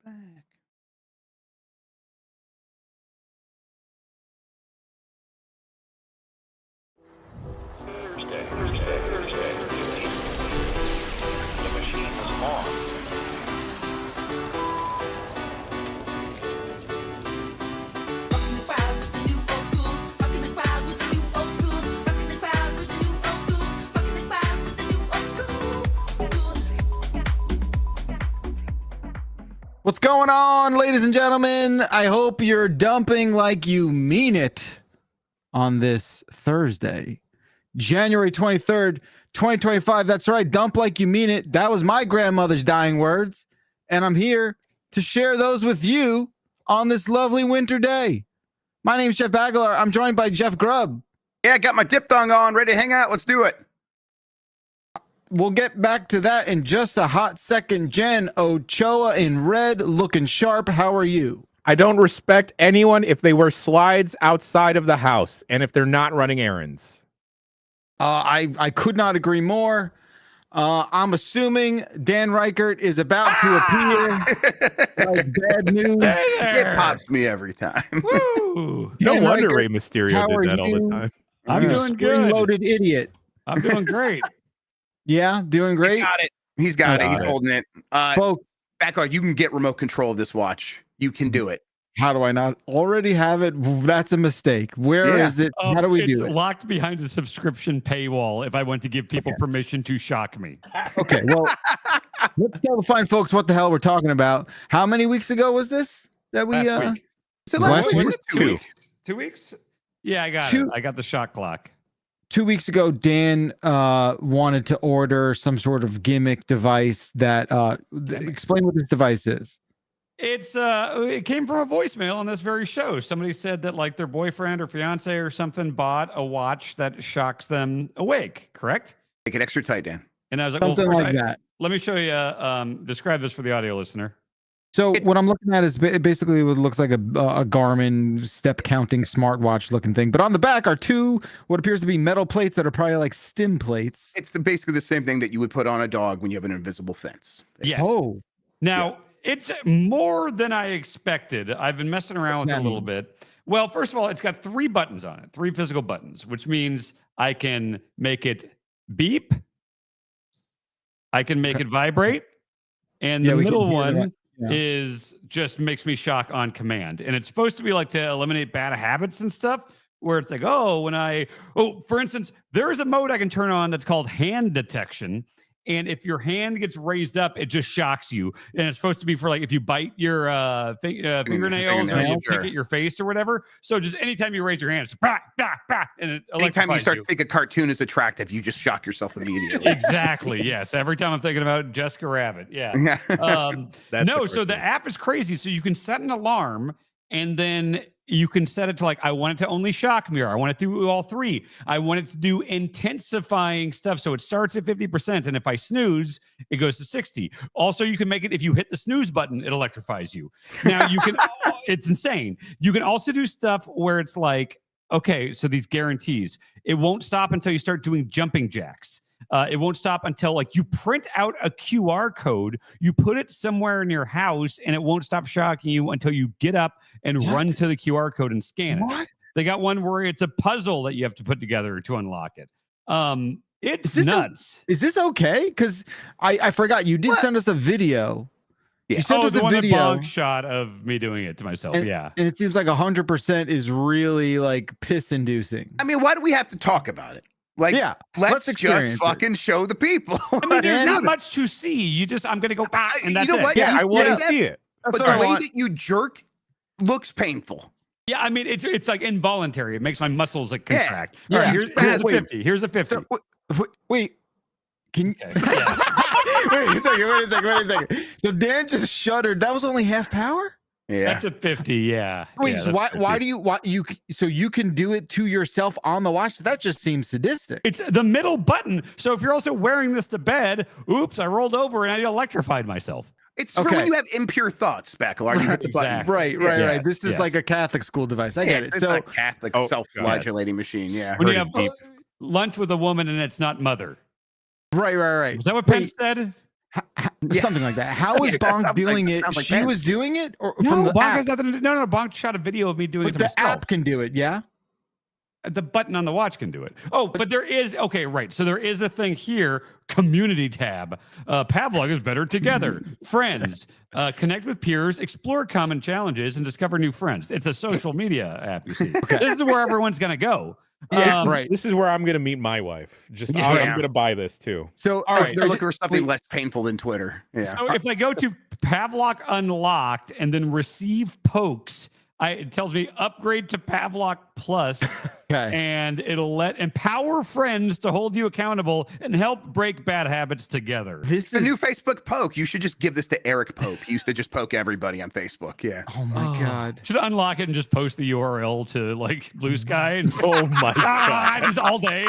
back. Thursday. The machine is on. What's going on, ladies and gentlemen? I hope you're dumping like you mean it on this Thursday, January 23rd, 2025. That's right. Dump like you mean it. That was my grandmother's dying words. And I'm here to share those with you on this lovely winter day. My name is Jeff Bagelar. I'm joined by Jeff Grubb. Yeah, I got my diphthong on, ready to hang out. Let's do it. We'll get back to that in just a hot second. Jen Ochoa in red, looking sharp. How are you? I don't respect anyone if they wear slides outside of the house and if they're not running errands. I could not agree more. I'm assuming Dan Reichert is about to appear. Like bad news. It pops me every time. Woo! No Dan wonder Reichert, Rey Mysterio how did are that all the you? time. I'm doing good. Loaded idiot. I'm doing great. Yeah, doing great. He's got it. He's holding it. Folks, Backlog, you can get remote control of this watch. You can do it. how do I not already have it? That's a mistake. Where is it? How do we it's do it? locked behind a subscription paywall if I want to give people permission to shock me. Okay, well, let's tell the fine folks what the hell we're talking about. How many weeks ago was this that we Last week. So Last week? was it 2 weeks? 2 weeks? Yeah, I got Two- it. I got the shot clock. 2 weeks ago, Dan wanted to order some sort of gimmick device that explain what this device is. It came from a voicemail on this very show. Somebody said that like their boyfriend or fiance or something bought a watch that shocks them awake, correct? Make it extra tight, Dan. And I was like, Something well, like that. let me show you, describe this for the audio listener. So what I'm looking at is basically what looks like a Garmin step counting smartwatch looking thing. But on the back are two what appears to be metal plates that are probably like stim plates. It's basically the same thing that you would put on a dog when you have an invisible fence. Yes. Oh, Now, it's more than I expected. I've been messing around with it a little bit. Well, first of all, it's got 3 buttons on it, 3 physical buttons, which means I can make it beep, I can make it vibrate, and the we can middle hear one that. Yeah. is just makes me shock on command. And it's supposed to be like to eliminate bad habits and stuff, where it's like, for instance, there is a mode I can turn on that's called hand detection. And if your hand gets raised up, it just shocks you. And it's supposed to be for like if you bite your fingernails or you pick at your face or whatever. So just anytime you raise your hand, it's bah, bah, bah, and it Anytime you electrifies start to think a cartoon is attractive, you just shock yourself immediately. Exactly. Yes. Every time I'm thinking about Jessica Rabbit. Yeah. That's So the app is crazy. So you can set an alarm and then you can set it to like, I want it to only shock me, or I want it to do all 3. I want it to do intensifying stuff. So it starts at 50%. And if I snooze, it goes to 60. Also, you can make it, if you hit the snooze button, it electrifies you. Now you can, it's insane. You can also do stuff where it's like, okay, so these guarantees, it won't stop until you start doing jumping jacks. It won't stop until like you print out a QR code, you put it somewhere in your house, and it won't stop shocking you until you get up and run to the QR code and scan it. What? They got one where it's a puzzle that you have to put together to unlock it. It's Is this nuts. Is this okay? Because I forgot you did send us a video. Yeah. You sent us the a one that video, bug shot of me doing it to myself. and, Yeah. and it seems like 100% is really like piss inducing. I mean, why do we have to talk about it? Like, Yeah, let's experience just it. fucking show the people. I mean, there's Yeah. not much to see. You just, I'm going to go back, and that's You know it. what? Yeah, I want Yeah. to see it. That's But what I the way want. that you jerk looks painful. Yeah, I mean, it's like involuntary. It makes my muscles like Yeah. contract. Yeah. All right, here's a Wait. 50. Here's a 50. Wait, can you? Okay, yeah. Wait a second. So Dan just shuddered. That was only half power? Yeah. That's a 50. Yeah. Wait, Yeah, so that's why 50. do you so you can do it to yourself on the watch? That just seems sadistic. It's the middle button. So if you're also wearing this to bed, oops, I rolled over and I electrified myself. It's for Okay. when you have impure thoughts, Bacalar. You hit the button. Exactly. Right. Yes, This is yes. like a Catholic school device. I Yeah, get it. it's So like Catholic self-flagellating machine. Yeah. When you Heard have it deep. lunch with a woman and it's not mother. right. Is that what Penn Wait, said? something like that. How was Yeah, Bonk sounds doing like- it? sounds like She that. was doing it, or No, from the Bonk app? has nothing to do. No, Bonk shot a video of me doing But it to the myself. app can do it. Yeah. The button on the watch can do it. Oh, but there is okay, right. So there is a thing here. Community tab. Pavlov is better together. Friends. Connect with peers. Explore common challenges and discover new friends. It's a social media app. You see. This is where everyone's gonna go. Yeah, right. This is where I'm gonna meet my wife. Just Yeah. I'm gonna buy this too. So All right. They're looking for something less painful than Twitter. Yeah. So if I go to Pavlok Unlocked and then receive pokes, it tells me upgrade to Pavlok Plus, Okay. and it'll empower friends to hold you accountable and help break bad habits together. This The is new Facebook poke. You should just give this to Eric Pope. He used to just poke everybody on Facebook. Yeah. Oh my god. Should I unlock it and just post the URL to like Blue Sky and Oh my god. just all day?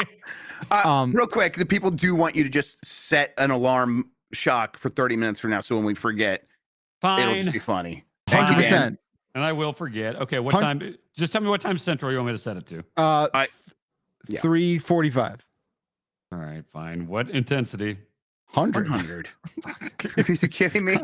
Real quick, the people do want you to just set an alarm shock for 30 minutes from now. So when we forget, it'll Fine. just be funny. Fine. Thank you, Dan. 100%. And I will forget. Okay, what time? Just tell me what time central you want me to set it to. Yeah. 3:45. All right, fine. What intensity? 100. 100. Are you kidding me?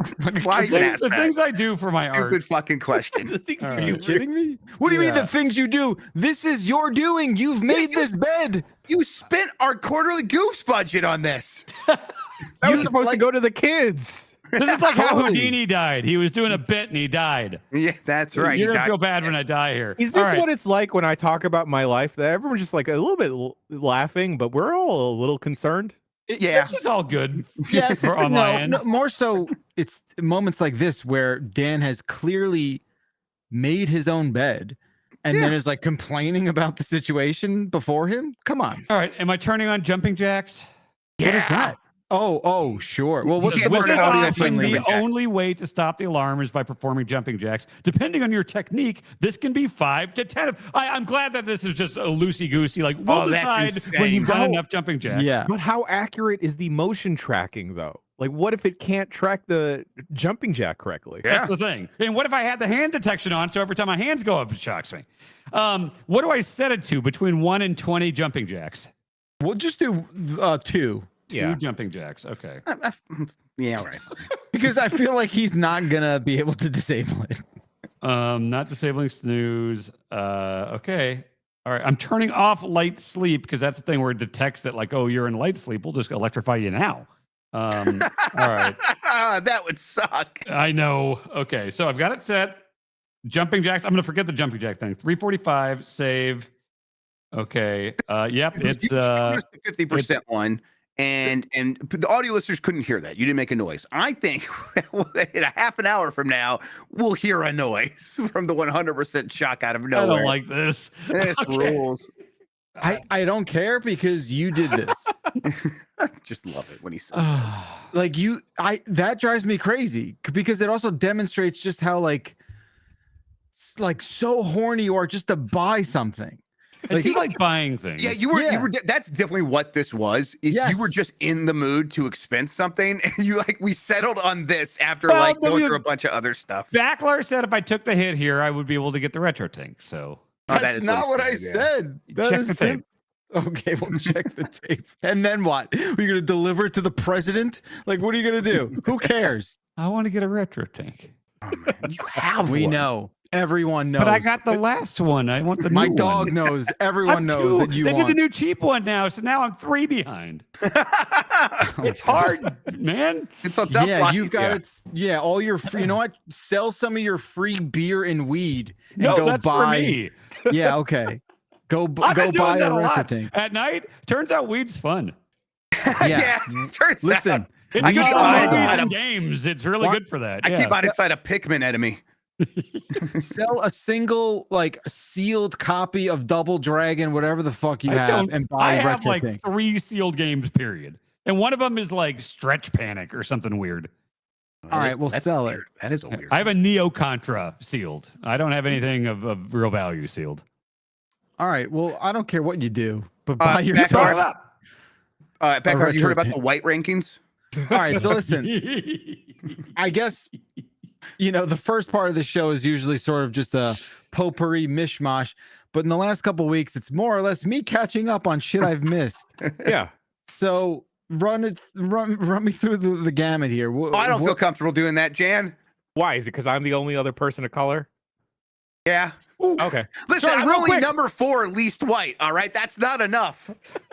Why The you things, ask the that? things I do for my art. Stupid fucking question. All Are right. you kidding me? What do you mean Yeah. the things you do? This is your doing. You've made this bed. You spent our quarterly goofs budget on this. That was supposed to go to the kids. This is like how Totally. Houdini died. He was doing a bit and he died. Yeah, that's right. You He don't died- feel bad when I die here. Is All this right. what it's like when I talk about my life? That everyone's just like a little bit laughing, but we're all a little concerned. Yeah. This is all good. Yes. For on my end. no, more so it's moments like this where Dan has clearly made his own bed and then is like complaining about the situation before him. Come on. All right. Am I turning on jumping jacks? What is that? Oh, sure. Well, what's Yeah, the With we're this not audio option, friendly the jumping jacks. only way to stop the alarm is by performing jumping jacks. Depending on your technique, this can be 5 to 10. I'm glad that this is just a loosey-goosey. Like, we'll Oh, that's decide when you've insane. done How- enough jumping jacks. Yeah. But how accurate is the motion tracking though? Like, what if it can't track the jumping jack correctly? That's the thing. And what if I had the hand detection on, so every time my hands go up, it shocks me? What do I set it to between 1 and 20 jumping jacks? We'll just do 2 Two jumping jacks. Okay. Yeah, all right. because I feel like he's not gonna be able to disable it. Not disabling snooze. Okay. All right. I'm turning off light sleep because that's the thing where it detects that, like, oh, you're in light sleep. We'll just electrify you now. All right. That would suck. I know. Okay. So I've got it set. Jumping jacks. I'm going to forget the jumping jack thing. 345, save. Okay. Yep. It's the 50% one. And the audio listeners couldn't hear that. You didn't make a noise. I think in a half an hour from now, we'll hear a noise from the 100% shock out of I nowhere. don't like this. This Okay. rules. I don't care because you did this. Just love it when he says Like that drives me crazy because it also demonstrates just how like so horny you are just to buy something. I do like buying things. Yeah, you were. That's definitely what this was. Is Yes. You were just in the mood to expense something, and we settled on this after Well, going through a bunch of other stuff. Backlar said if I took the hit here, I would be able to get the retro tank. So Oh, that That's is not what I he said, yeah. said. That check is the tape. Okay, we'll check the tape. And then what? Are you going to deliver it to the president? Like, what are you going to do? Who cares? I want to get a retro tank. Oh, man, you have We one. know. Everyone knows. But I got the last one. I want the my new dog one. knows. Everyone I'm knows 2. that you they want. did the new cheap one now, so now I'm 3 behind. It's hard, man. It's a tough Yeah, life. you've got it. Yeah, all your free. You know what? Sell some of your free beer and weed and No, go that's buy. for me. Yeah, okay. Go I've go been doing buy that a a retro lot. tank. At night, turns out weed's fun. Yeah, turns Listen, out. It's I good keep for buying movies inside and a- games. It's really What? good for that. I yeah. keep on inside a Pikmin enemy. sell a single like sealed copy of Double Dragon, whatever the fuck you I have, don't- and I buy a have retro like tank. 3 sealed games, period. And one of them is like Stretch Panic or something weird. All right, we'll That's sell it. weird. That is a weird. I have a Neo Contra sealed. I don't have anything of real value sealed. All right, well, I don't care what you do, but Uh, buy back yourself. on- Fill it up. Becker, you heard retro about tank. the white rankings? All right, so listen, I guess the first part of the show is usually sort of just a potpourri mishmash, but in the last couple weeks, it's more or less me catching up on shit I've missed. Yeah. So run me through the gamut here. Oh, I don't feel comfortable doing that, Jan. Why? Is it because I'm the only other person of color? Yeah. Okay. Listen, Sorry, I'm real only quick. number 4 least white. All right, that's not enough.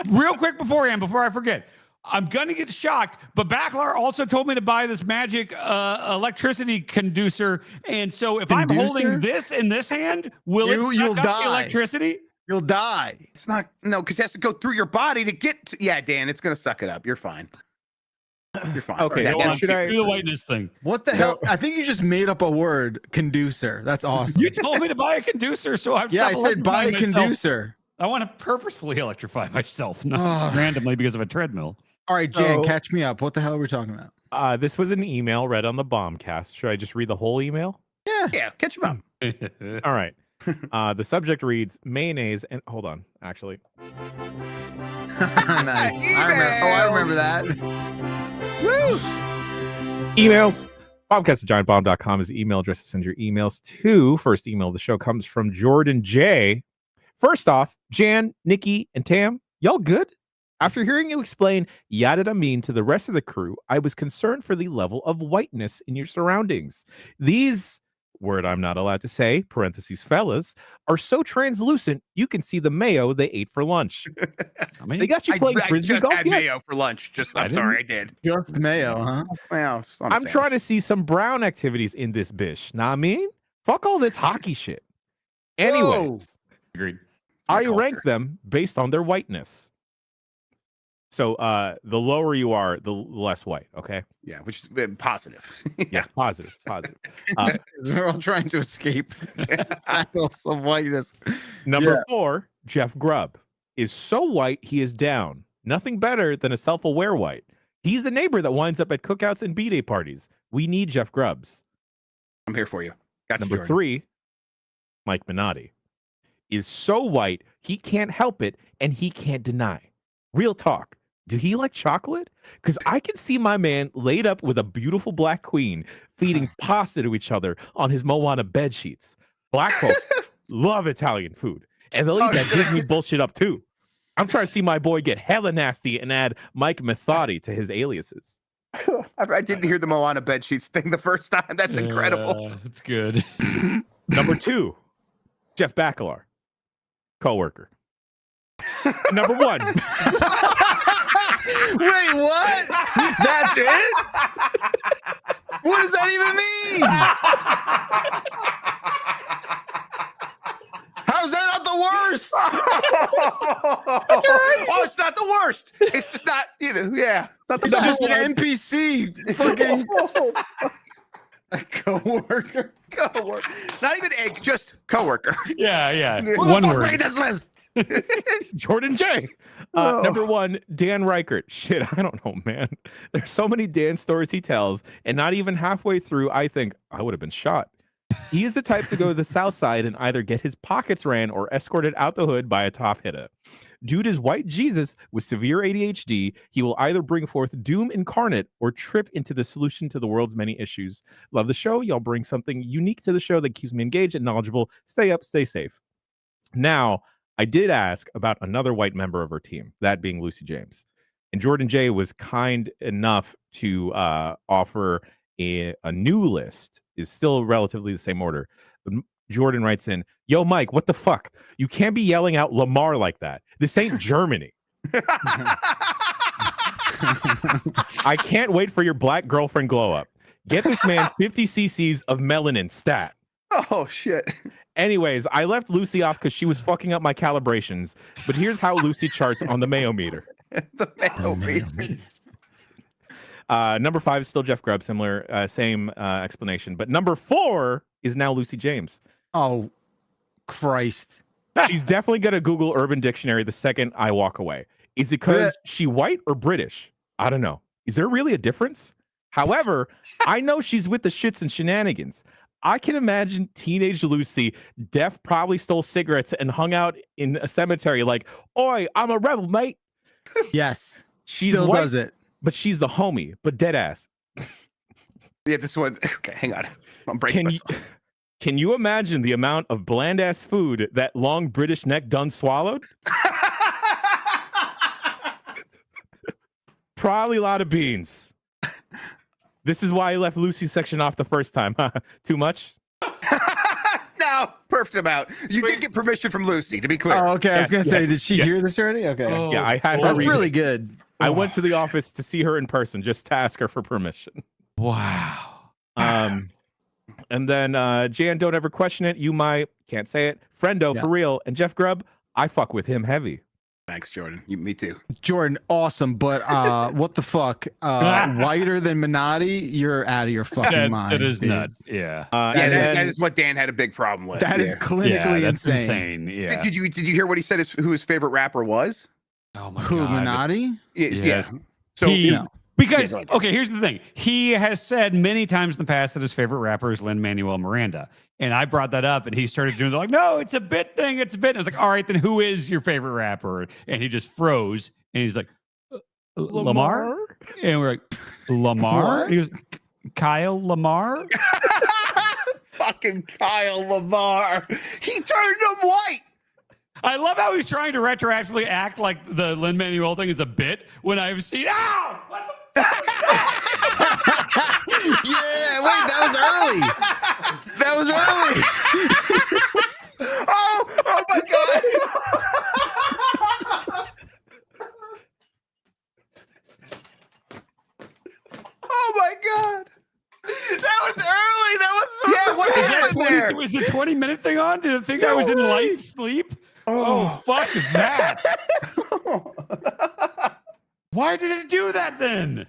Real quick beforehand, before I forget, I'm gonna get shocked, but Backlar also told me to buy this magic electricity conducer, and so if I'm holding this in this hand, will it You'll suck up the die. electricity? You'll die. It's not because it has to go through your body to get. Yeah, Dan, it's gonna suck it up. You're fine. You're fine. Okay, Yeah, Go well, on, should I- do the whiteness thing? What the hell? I think you just made up a word, conducer. That's awesome. You told me to buy a conducer, so I've Yeah, I said buy a electrifying myself. conducer. I want to purposefully electrify myself, not Ugh. randomly because of a treadmill. All right, Jan, So- catch me up. What the hell are we talking about? This was an email read on the Bombcast. Should I just read the whole email? Yeah, catch him up. All right. The subject reads mayonnaise and hold on, actually. Nice. I remember that. Emails. Bombcast at giantbomb.com is the email address to send your emails to. First email of the show comes from Jordan J. First off, Jan, Nikki, and Tam, y'all good? After hearing you explain yada da mean to the rest of the crew, I was concerned for the level of whiteness in your surroundings. These, word I'm not allowed to say, parentheses fellas, are so translucent you can see the mayo they ate for lunch. I mean, They got you playing I frisbee just golf had yet? mayo for lunch. I'm sorry, I did. Just mayo, huh? Well, I'm trying to see some brown activities in this bish. Nah, I mean, fuck all this hockey shit. Anyways, agreed. I Culture. rank them based on their whiteness. So the lower you are, the less white. Okay. Yeah, which is positive. Yes, positive. We're all trying to escape cycles of whiteness. Number 4, Jeff Grubb is so white he is down. Nothing better than a self-aware white. He's a neighbor that winds up at cookouts and b-day parties. We need Jeff Grubbs. I'm here for you. Got Number you, Jordan. 3, Mike Minotti is so white he can't help it and he can't deny. Real talk. Do he like chocolate? Because I can see my man laid up with a beautiful black queen feeding pasta to each other on his Moana bed sheets. Black folks love Italian food, and they'll eat that Disney bullshit up too. I'm trying to see my boy get hella nasty and add Mike Methody to his aliases. I didn't hear the Moana bed sheets thing the first time. That's incredible. It's good. Number 2, Jeff Bacalar, coworker. Number 1. Wait, what? That's it? What does that even mean? How's that not the worst? Oh, it's not the worst. It's just not, yeah. It's not the It's best. just an NPC. Fucking a coworker. Coworker. Not even egg, just coworker. Yeah. Who the One Fuck, word. make this list. Jordan J. Number 1, Dan Reichert. Shit, I don't know, man. There's so many Dan stories he tells, and not even halfway through, I think I would have been shot. He is the type to go to the south side and either get his pockets ran or escorted out the hood by a top hitter. Dude is white Jesus with severe ADHD. He will either bring forth doom incarnate or trip into the solution to the world's many issues. Love the show. Y'all bring something unique to the show that keeps me engaged and knowledgeable. Stay up, stay safe. Now, I did ask about another white member of her team, that being Lucy James. And Jordan J was kind enough to offer a new list. Is still relatively the same order. But Jordan writes in, yo, Mike, what the fuck? You can't be yelling out Lamar like that. This ain't Germany. I can't wait for your black girlfriend glow up. Get this man 50 cc's of melanin stat. Oh, shit. Anyways, I left Lucy off because she was fucking up my calibrations. But here's how Lucy charts on the Mayo meter. The Mayo meter. Number 5 is still Jeff Grubb, similar, same explanation. But number 4 is now Lucy James. Oh, Christ. She's definitely going to Google Urban Dictionary the second I walk away. Is it because she white or British? I don't know. Is there really a difference? However, I know she's with the shits and shenanigans. I can imagine teenage Lucy, deaf, probably stole cigarettes and hung out in a cemetery like, oi, I'm a rebel, mate. Yes. She's Still white, does it. but she's the homie, but dead ass. Yeah, this one's okay. Hang on. I'm breaking myself. Can you imagine the amount of bland ass food that long British neck done swallowed? Probably a lot of beans. This is why I left Lucy's section off the first time. Too much? No, perfect amount. You did get permission from Lucy, to be clear. Oh, okay. I was Yes, gonna say, yes, did she yes. hear this already? Okay. Oh, Yeah, I had her That's read really it. good. I went to the office to see her in person just to ask her for permission. Wow. And then Jan, don't ever question it. You might, can't say it. Friendo, Yeah. for real. And Jeff Grubb, I fuck with him heavy. Thanks, Jordan. Me too. Jordan, awesome, but what the fuck? Whiter than Minotti? You're out of your fucking mind. That is dude. nuts. Yeah. Yeah, That that is- is what Dan had a big problem with. That is clinically that's insane. Yeah. Did you hear what he said? Who his favorite rapper was? Oh my Who, god. Minotti? Yes. So He- No. Because Yeah, go ahead. okay, here's the thing. He has said many times in the past that his favorite rapper is Lin-Manuel Miranda, and I brought that up, and he started doing like, no, it's a bit thing, it's a bit. And I was like, all right, then who is your favorite rapper? And he just froze, and he's like, Lamar, and we're like, Lamar. What? And he goes, Kyle Lamar. fucking Kyle Lamar. He turned him white. I love how he's trying to retroactively act like the Lin-Manuel thing is a bit when I've seen. Ow! What the fuck is that? Yeah, wait, that was early. That was early. Oh my god. Oh my god. That was early. That was so what Is that happened 20 there? Was the 20-minute thing on? Did it think I was in light sleep? Oh, fuck that. Why did it do that then?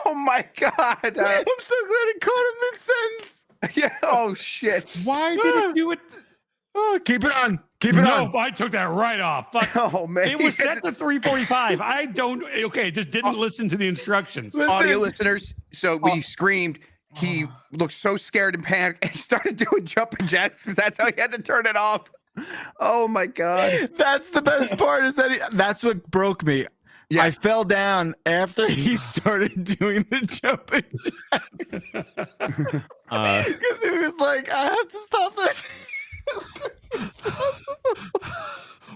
Oh my god. I'm so glad it caught him mid-sentence. Yeah. Oh shit. Why did it do it? Oh, keep it on. Keep it No, on. I took that right off. Fuck. Oh man. It was set to 3:45. I don't. Okay, just didn't listen to the instructions. Audio listeners. So we screamed. He looked so scared and panicked, and he started doing jumping jacks because that's how he had to turn it off. Oh my god. That's the best part is that that's what broke me. Yeah. I fell down after he started doing the jumping because he was like, I have to stop this.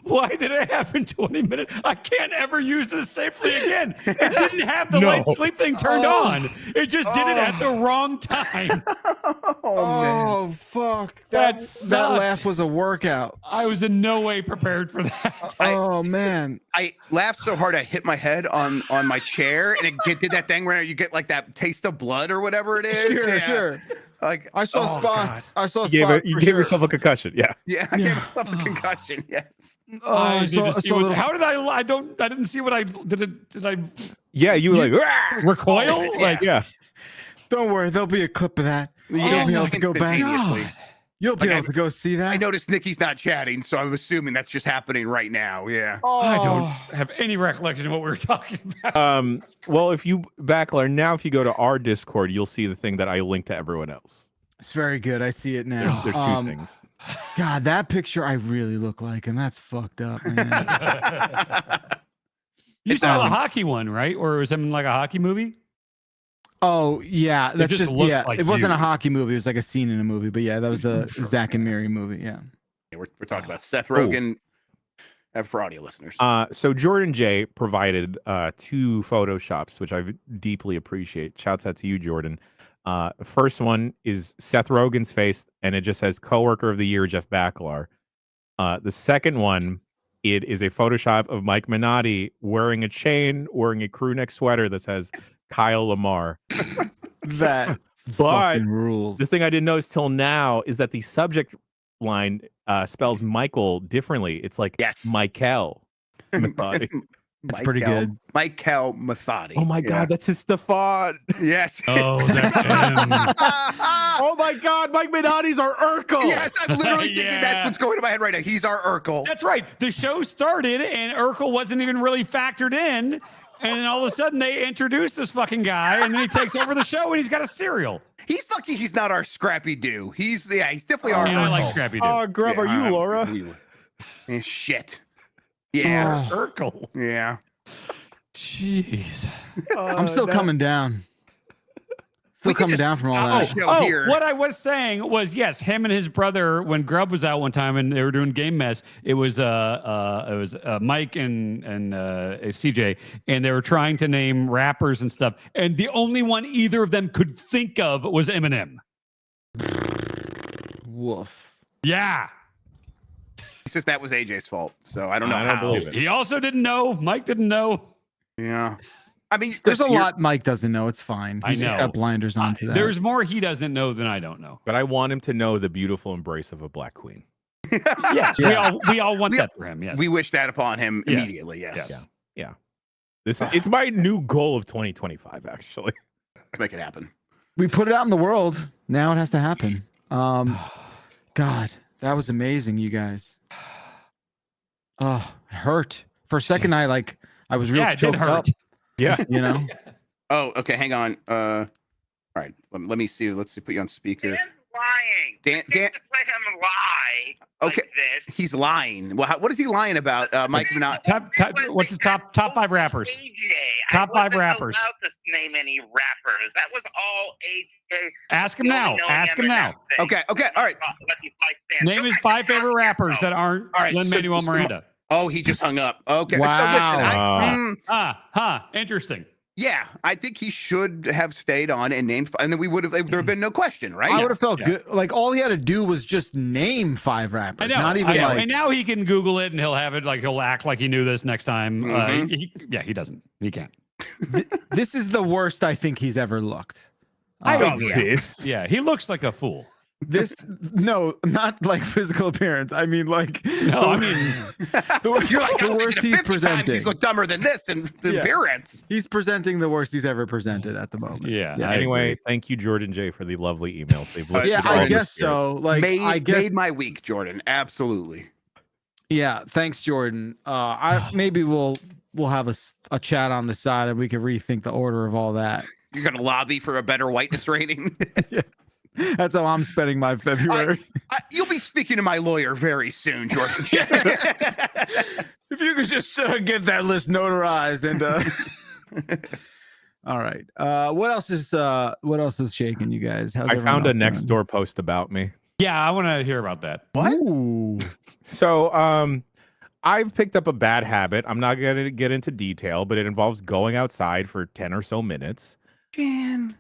Why did it happen 20 minutes? I can't ever use this safely again. It didn't have the No. light sleep thing turned on. It just did it at the wrong time. Oh, fuck. That That sucked. laugh was a workout. I was in no way prepared for that. Oh, man. I laughed so hard I hit my head on my chair, and it did that thing where you get like that taste of blood or whatever it is. Sure, Yeah. sure. Like I saw oh, spots. I saw You spots. gave, for you gave sure. yourself a concussion. Yeah. God. Yeah, I gave myself a concussion. Yes. Oh, I I need saw, to I see saw a what, little. how did I didn't see what I did I Yeah, you were like, "Rah!" recoil? Yeah. Like Yeah. Don't worry, there'll be a clip of that. Yeah, You'll be able to go back. instantaneously. You'll be Like, able to go see that. I noticed Nikki's not chatting, so I'm assuming that's just happening right now. Yeah. I don't Oh. have any recollection of what we were talking about. Well, if you Backler, now if you go to our Discord, you'll see the thing that I linked to everyone else. It's very good. I see it now. There's two things. God, that picture I really look like, and that's fucked up, man. You saw the um, hockey one, right? Or was it in like a hockey movie? Oh yeah, that's just just looked yeah. like It wasn't you. a hockey movie. It was like a scene in a movie. But yeah, that was the Zach and Mary movie. Yeah. We're talking about Seth Rogen. For audio listeners. So Jordan J provided two photoshops, which I deeply appreciate. Shouts out to you, Jordan. First one is Seth Rogen's face, and it just says "Coworker of the Year, Jeff Backlar." The second one, it is a Photoshop of Mike Minotti wearing a chain, wearing a crew neck sweater that says Kyle Lamar. That But fucking rules. the thing I didn't notice till now is that the subject line spells Michael differently. It's like Yes. Michael Methodi. That's pretty good. Michael Methodi. Oh my God, that's his Stefan. Yes. Oh, that's him. Oh my God, Mike Minotti's our Urkel. Yes, I'm literally thinking Yeah. that's what's going to my head right now. He's our Urkel. That's right. The show started and Urkel wasn't even really factored in. And then all of a sudden they introduced this fucking guy and then he takes over the show and he's got a cereal. He's lucky he's not our Scrappy Doo. He's definitely our Yeah, I Urkel. like Scrappy Doo. Oh, Grub, are you Laura? Shit. Yeah. Oh, Urkel. Yeah. Jeez. I'm still coming down. Still coming down from all that. What I was saying was, yes, him and his brother, when Grubb was out one time and they were doing Game Mess, it was Mike and CJ, and they were trying to name rappers and stuff, and the only one either of them could think of was Eminem. Woof. Yeah. He says that was AJ's fault, so I don't know. I don't believe it. He also didn't know. Mike didn't know. Yeah. I mean, There's a lot Mike doesn't know. It's fine. He's just got blinders onto that. There's more he doesn't know than I don't know. But I want him to know the beautiful embrace of a black queen. Yes, we all want that for him. Yes, we wish that upon him immediately. Yes. Yeah. It's my new goal of 2025. Actually, Let's make it happen. We put it out in the world. Now it has to happen. God, that was amazing, you guys. Oh, it hurt. For a second, I was real choked up. Yeah. You know? Oh, okay. Hang on. All right. Let me see. Let's see. Put you on speaker. Dan's lying. Dan, Just let him lie. Okay. Like this. He's lying. Well, what is he lying about, Mike? What's the top 5 rappers? AJ. Top 5 rappers. I wasn't allowed to name any rappers. That was all AJ. Ask him now. Ask him now. Okay. All right. Name his 5 favorite rappers that aren't Lin-Manuel Miranda. Oh, he just hung up. Okay. Wow. So listen, Interesting. yeah, I think he should have stayed on and named, and then we would have. There have been no question, right? I would have felt good. Like all he had to do was just name 5 rappers. I know. Not even like. And now he can Google it, and he'll have it. Like he'll act like he knew this next time. He doesn't. He can't. This is the worst I think he's ever looked. I agree. Yeah, he looks like a fool. No, not like physical appearance. I mean, like, the worst he's presenting. He's looked dumber than this in appearance. He's presenting the worst he's ever presented at the moment. Yeah. Anyway, thank you, Jordan J, for the lovely emails. They've lifted all I the guess spirits. so. Like, made my week, Jordan. Absolutely. Yeah, thanks, Jordan. Maybe we'll have a chat on the side and we can rethink the order of all that. You're gonna lobby for a better whiteness rating. Yeah. That's how I'm spending my February. You'll be speaking to my lawyer very soon, Jordan. If you could just get that list notarized and all right. What else is shaking, you guys? I found a Nextdoor post about me. Yeah, I want to hear about that. What? So I've picked up a bad habit. I'm not gonna get into detail, but it involves going outside for 10 or so minutes. Jan.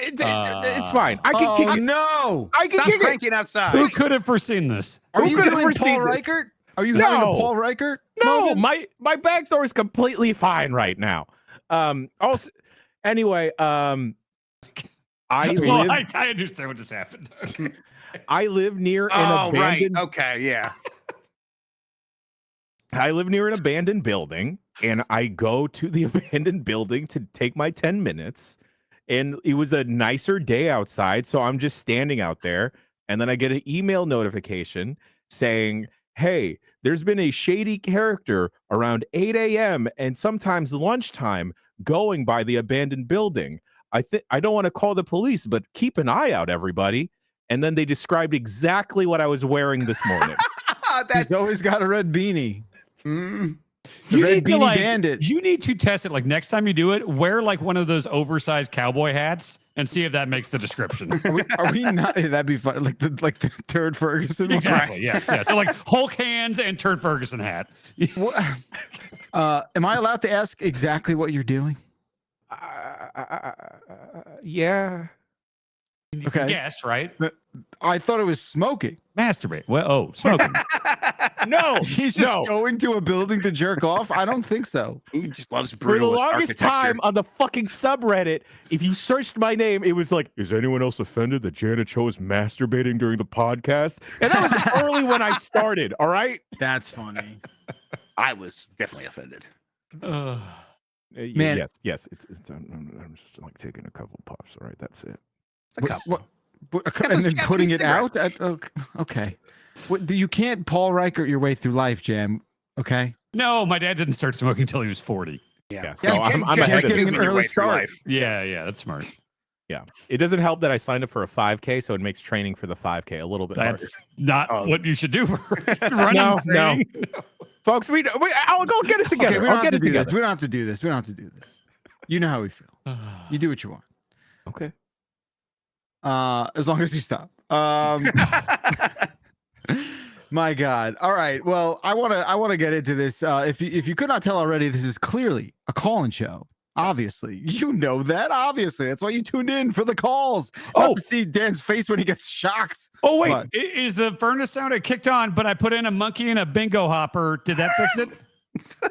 It's fine. I can kick it. No. I can Stop kick cranking outside. Who could have foreseen this? Are Who you could have doing foreseen Paul this? Reichert? Are you having a Paul Reichert? No, moment? my back door is completely fine right now. Also, anyway, I understand what just happened. I live near an abandoned. Right. Okay. Yeah. I live near an abandoned building, and I go to the abandoned building to take my 10 minutes. And it was a nicer day outside, so I'm just standing out there. And then I get an email notification saying, hey, there's been a shady character around 8 a.m. and sometimes lunchtime going by the abandoned building. I don't want to call the police, but keep an eye out, everybody. And then they described exactly what I was wearing this morning. He's always got a red beanie. You Red need to, Beanie Bandit. You need to test it. Like next time you do it, wear like one of those oversized cowboy hats and see if that makes the description. Are we not? That'd be fun. Like the Turd Ferguson one. Exactly. Yes. So like Hulk hands and Turd Ferguson hat. Am I allowed to ask exactly what you're doing? Yeah. Okay. Guess, right? I thought it was smoking. Masturbate. Well, smoking. No, He's just going to a building to jerk off. I don't think so. He just loves For the brutal longest architecture. time on the fucking subreddit, if you searched my name, it was like, is anyone else offended that Janet Cho is masturbating during the podcast? And that was early when I started, all right? That's funny. I was definitely offended. Man. Yes. It's I'm just like taking a couple puffs, all right? That's it. And then putting it out? Okay. You can't Paul Reichert your way through life, Jam. Okay. No, my dad didn't start smoking until he was 40. Yeah. So I'm ahead of getting it. an early start. Yeah, that's smart. Yeah. It doesn't help that I signed up for a 5K, so it makes training for the 5K a little bit harder. That's not what you should do for running. No. Folks, I'll go get it together. Okay, I'll get it together. We don't have to do this. You know how we feel. You do what you want. Okay. As long as you stop. My God. All right. Well, I want to get into this. If you could not tell already, this is clearly a call-in show. Obviously, you know that. Obviously, that's why you tuned in for the calls. Not to see Dan's face when he gets shocked. Oh wait, What? is the furnace sound? It kicked on, but I put in a monkey and a bingo hopper. Did that fix it?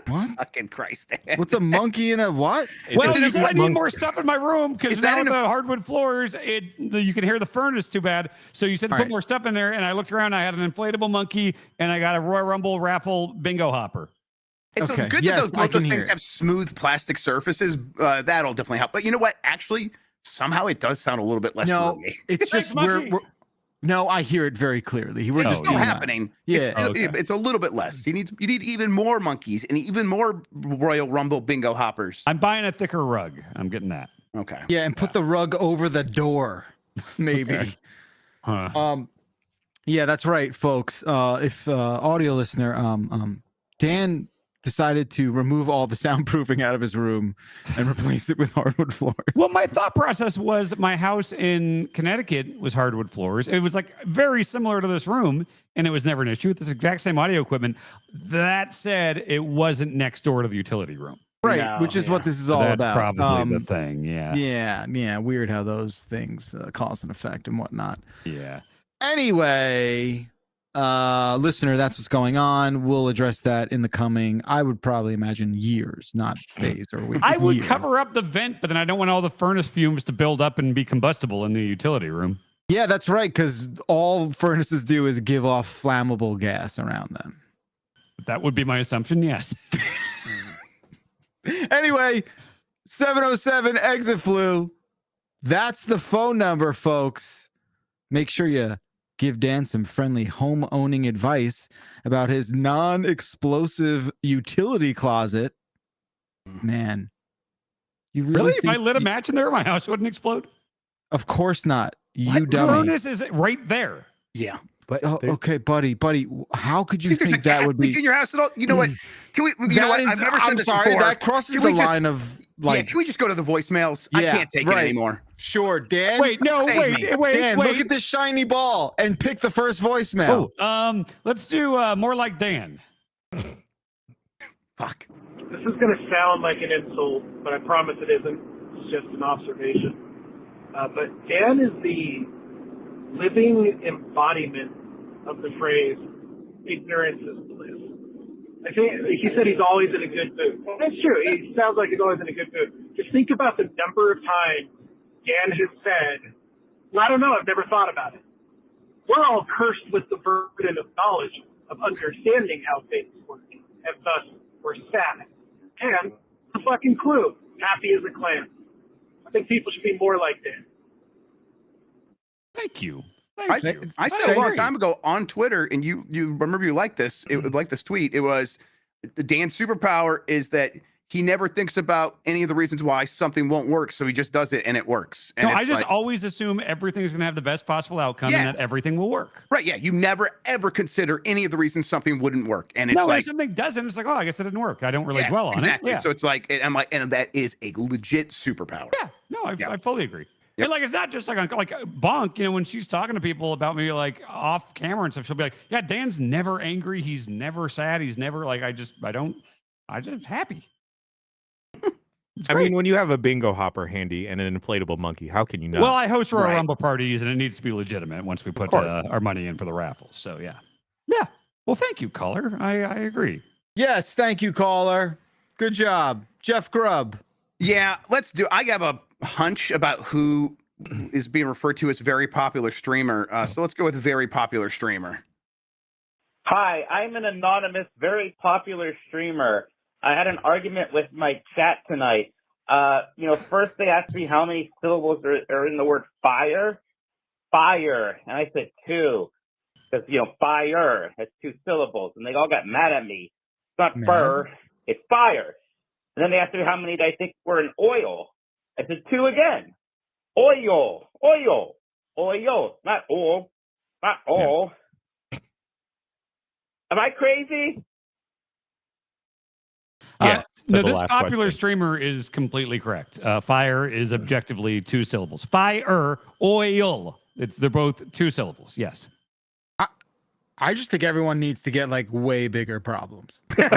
What? Fucking Christ. What's a monkey in a what? Well, a you said I need monkey. more stuff in my room because Is that now in with a- the hardwood floors, you can hear the furnace too bad. So you said to All put right. more stuff in there, and I looked around. I had an inflatable monkey, and I got a Royal Rumble raffle bingo hopper. It's Okay, good yes, that I both those can hear things it. have smooth plastic surfaces. That'll definitely help. But you know what? Actually, somehow it does sound a little bit less No, roomy. it's Thanks, just monkey. we're no, I hear it very clearly. We're It's just still doing that. happening. Yeah. It's, still- Okay. it's a little bit less. You need even more monkeys and even more Royal Rumble bingo hoppers. I'm buying a thicker rug. I'm getting that. Okay. Yeah, and put the rug over the door, maybe. Okay. Huh. Yeah, that's right, folks. If audio listener, Dan decided to remove all the soundproofing out of his room and replace it with hardwood floors. Well, my thought process was my house in Connecticut was hardwood floors. It was like very similar to this room, and it was never an issue with this exact same audio equipment. That said, it wasn't next door to the utility room. Right, No, which is what this is So all that's about. probably the thing. Yeah. Yeah. Weird how those things cause and effect and whatnot. Yeah. Anyway, listener, that's what's going on. We'll address that in the coming, I would probably imagine, years, not days or weeks. I would years. cover up the vent, but then I don't want all the furnace fumes to build up and be combustible in the utility room. Yeah, that's right, because all furnaces do is give off flammable gas around them. That would be my assumption. Yes. Anyway, 707 exit flu. That's the phone number, folks. Make sure you give Dan some friendly home owning advice about his non-explosive utility closet. Man, you Really? If think I lit a match in there, my house wouldn't explode? Of course not. You The dummy. furnace is right there. Yeah. But Oh, there- okay, buddy. How could you Think there's think a that gas would leak be? in your house at all? You know what? Can we? You know That what? is- I've never said I'm this sorry. before. That crosses Can the we just- line of Yeah, like. can we just go to the voicemails? I Yeah, can't take right. it anymore. Sure, Dan. Wait, no, Save wait, me. wait, Dan, wait. look at this shiny ball and pick the first voicemail. Let's do more like Dan. Fuck. This is going to sound like an insult, but I promise it isn't. It's just an observation. But Dan is the living embodiment of the phrase, ignorance is bliss. I think he said he's always in a good mood. Well, that's true. He sounds like he's always in a good mood. Just think about the number of times Dan has said, well, I don't know, I've never thought about it. We're all cursed with the burden of knowledge, of understanding how things work, and thus we're sad. And a fucking clue, happy as a clam. I think people should be more like Dan. Thank you. I said a long time ago on Twitter, and you remember you liked this. It was like this tweet. It was Dan's superpower is that he never thinks about any of the reasons why something won't work, so he just does it and it works. And No, it's I just like- always assume everything is going to have the best possible outcome Yeah. and that everything will work. right. Yeah, you never ever consider any of the reasons something wouldn't work, and it's No, like if something doesn't, it's like, oh, I guess it didn't work. I don't really yeah, dwell on exactly. it. Yeah. So it's like, and I'm like, and that is a legit superpower. Yeah, no, Yeah. I fully agree. Yep. And like, it's not just like Bonk, you know, when she's talking to people about me, like off camera and stuff, she'll be like, yeah, Dan's never angry. He's never sad. He's never like, I just happy. I mean, when you have a bingo hopper handy and an inflatable monkey, how can you not? Well, I host Royal Right. Rumble parties and it needs to be legitimate once we put course. our money in for the raffle. So yeah. Yeah. Well, thank you, caller. I agree. Yes, thank you, caller. Good job, Jeff Grubb. Yeah, let's do. I have a hunch about who is being referred to as very popular streamer. So let's go with very popular streamer. Hi, I'm an anonymous, very popular streamer. I had an argument with my chat tonight. First they asked me how many syllables are in the word fire. Fire. And I said 2. Because, fire has 2 syllables. And they all got mad at me. It's not Mad? fur, it's fire. And then they asked me how many I think were in oil. I said 2 again. Oil. Not oil. Not all. Am I crazy? yes, to No, the this last popular question. streamer is completely correct. Fire is objectively 2 syllables. Fire, oil. They're both 2 syllables. Yes. I just think everyone needs to get like way bigger problems. Like,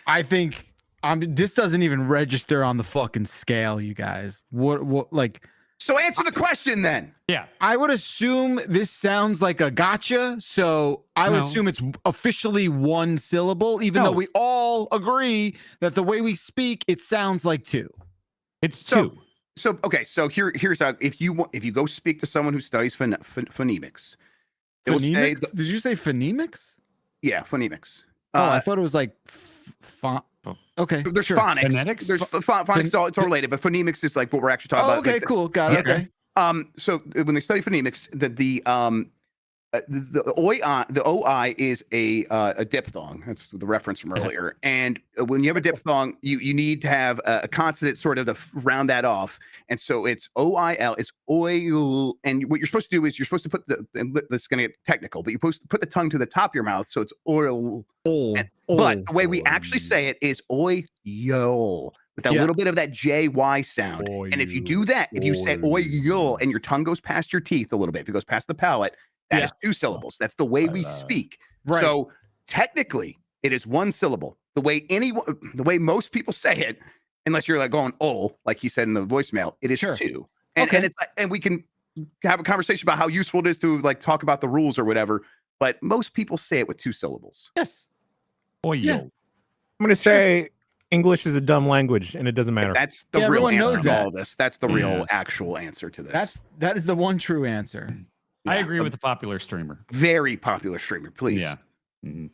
I think this doesn't even register on the fucking scale, you guys. What like So answer the question then. Yeah. I would assume this sounds like a gotcha, so I would No. assume it's officially 1 syllable, even though No. we all agree that the way we speak, it sounds like 2. It's So- 2. So okay, so here's how if you go speak to someone who studies phonemics, it will say Phonemics? Did you say phonemics? phonemics. Oh, I thought it was like okay. There's sure. phonics. Phonetics? There's phonics. It's all related, but phonemics is like what we're actually talking Oh, about. okay, like, cool. Got it. Okay. Okay. So when they study phonemics, the OI is a diphthong. That's the reference from earlier. And when you have a diphthong, you need to have a consonant sort of to round that off. And so it's OIL, it's oil. And what you're supposed to do is you're supposed to put this is going to get technical, but you're supposed to put the tongue to the top of your mouth. So it's oil. But the way we actually say it is oil. With a little bit of that JY sound. And if you do that, if you say oil and your tongue goes past your teeth a little bit, if it goes past the palate, that is 2 syllables. That's the way we speak. Right. So technically, it is 1 syllable. The way most people say it, unless you're like going like he said in the voicemail, it is 2. And and we can have a conversation about how useful it is to like talk about the rules or whatever. But most people say it with 2 syllables. Yes. Oil. Yeah. I'm going to say English is a dumb language, and it doesn't matter. That's the real everyone answer knows to that. all this. That's the real actual answer to this. That is the one true answer. I agree with the popular streamer. Very popular streamer, please. Yeah. Mhm.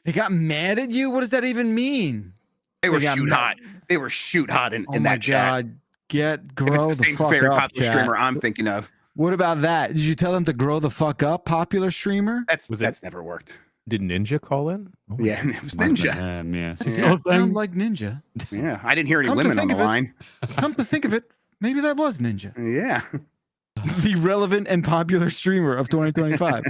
They got mad at you? What does that even mean? They were got shoot mad. hot. They were shoot hot in Oh my that chat. god. If Grow it's the the same fuck very up, popular chat. streamer I'm thinking of. What about that? Did you tell them to grow the fuck up, popular streamer? That's never worked. Did Ninja call in? Oh my Yeah, it was Ninja. Yeah. Yeah. Sound like Ninja. Yeah, I didn't hear any Come to women on think the of it. line. Come to think of it, maybe that was Ninja. Yeah. The relevant and popular streamer of 2025.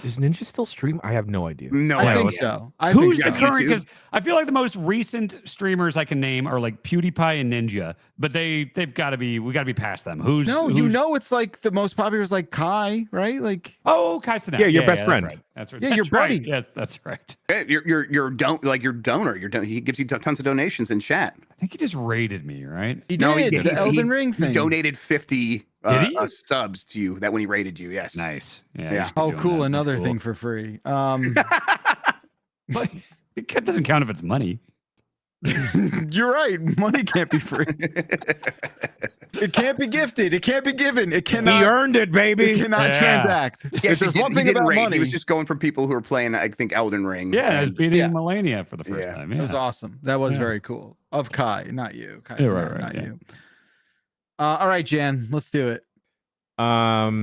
Is Ninja still stream? I have no idea. No, I think idea. so. Who's think the so. current? YouTube? Because I feel like the most recent streamers I can name are like PewDiePie and Ninja, but they've got to be. We got to be past them. Who's it's like the most popular is like Kai, right? Like Kai Cenat. Yeah, your best friend. That's right. Yeah, That's your right. buddy. Yes, that's right. Yeah, your donor. He gives you tons of donations in chat. I think he just rated me, right? he No, did he the Elden Ring He thing. donated 50 Did he? subs to you that when he rated you. Yes. Nice. Yeah. you should be Oh, doing cool! that. That's Another cool. thing for free. But it doesn't count if it's money. You're right. Money can't be free. It can't be gifted. It can't be given. It cannot. He earned it, baby. It cannot Yeah. transact. Yeah, If there's one thing about money, He was just going from people who were playing, I think, Elden Ring. Yeah, I was and- beating yeah. Melania for the first Yeah. time. it Yeah. was awesome. That was Yeah. very cool. Of Kai, not you. Kai, Yeah, right, not yeah. you. All right, Jan, let's do it.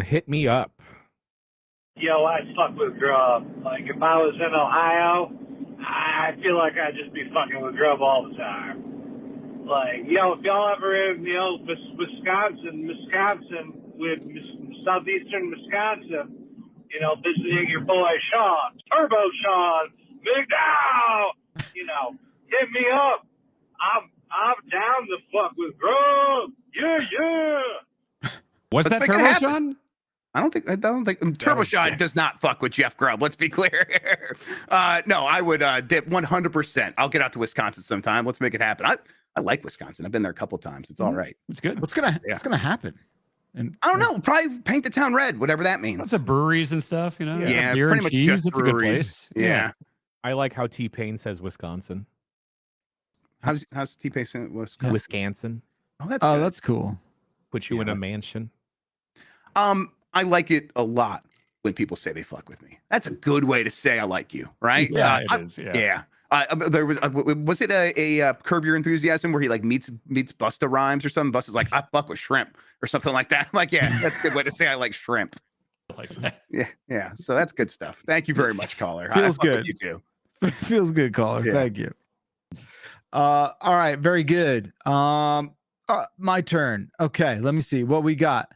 Hit me up. Yo, I fuck with Grub. Like, if I was in Ohio, I feel like I'd just be fucking with Grub all the time. Like, yo, if y'all ever in, Wisconsin, with southeastern Wisconsin, visiting your boy Sean, Turbo Sean, Big Dow, hit me up. I'm down to fuck with Grub. Yeah. Was Let's that make it Turbo happen. Sean? I don't think Turbo Shot does not fuck with Jeff Grubb. Let's be clear. No, I would dip 100%. I'll get out to Wisconsin sometime. Let's make it happen. I like Wisconsin. I've been there a couple of times. It's all right. It's good. What's gonna happen? And I don't know. Probably paint the town red, whatever that means. Lots of breweries and stuff, Yeah, beer pretty and much cheese. just It's a good breweries. place. Yeah. I like how T-Pain says Wisconsin. How's T-Pain saying Wisconsin? Wisconsin. Oh, that's Oh, good. that's cool. Put you Yeah. in a mansion. I like it a lot when people say they fuck with me. That's a good way to say I like you, right? Yeah, I- it is. Yeah. Yeah. There was it a Curb Your Enthusiasm where he like meets Busta Rhymes or something? Busta's like, I fuck with shrimp or something like that. I'm like, yeah, that's a good way to say I like shrimp. Like that. Yeah. So that's good stuff. Thank you very much, caller. I Feels fuck with good. You too. Feels good, caller. Yeah. Thank you. All right, very good. My turn. Okay, let me see what we got.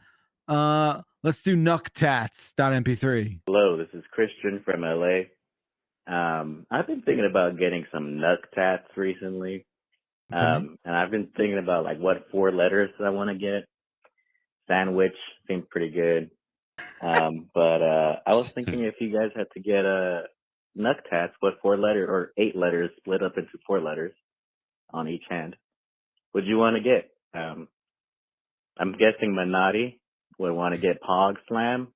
Let's do Knucktats.mp3. Hello, this is Christian from LA. I've been thinking about getting some Nuck tats recently. Okay. And I've been thinking about like what 4 letters I want to get. Sandwich seems pretty good. But I was thinking if you guys had to get a Nuck tats, what 4 letter or 8 letters split up into 4 letters on each hand would you want to get? I'm guessing Minotti would want to get Pog Slam.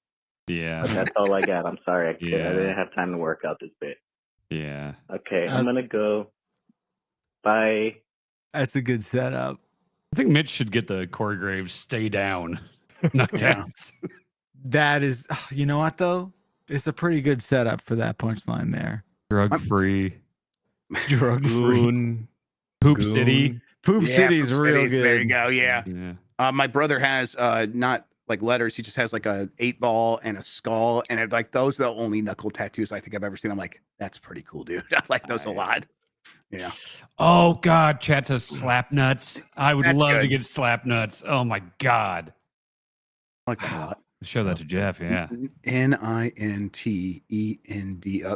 Yeah. But that's all I got. I'm sorry. I Yeah. didn't have time to work out this bit. Yeah. Okay, I'm going to go. Bye. That's a good setup. I think Mitch should get the Corey Graves stay down. Knock tats. That is, you know what though? It's a pretty good setup for that punchline there. Drug free. Drug free. Poop Goon. City. Poop City's Poop real City's, good. There you go. Yeah. Yeah. My brother has not like letters. He just has like a 8-ball and a skull, and it, like those are the only knuckle tattoos I think I've ever seen. I'm like, that's pretty cool, dude. I like those a lot. Yeah. Oh God, chat says slap nuts. I would That's love to good. get slap nuts. Oh my God. I like that a lot. Show that to Jeff. Yeah. Nintendo.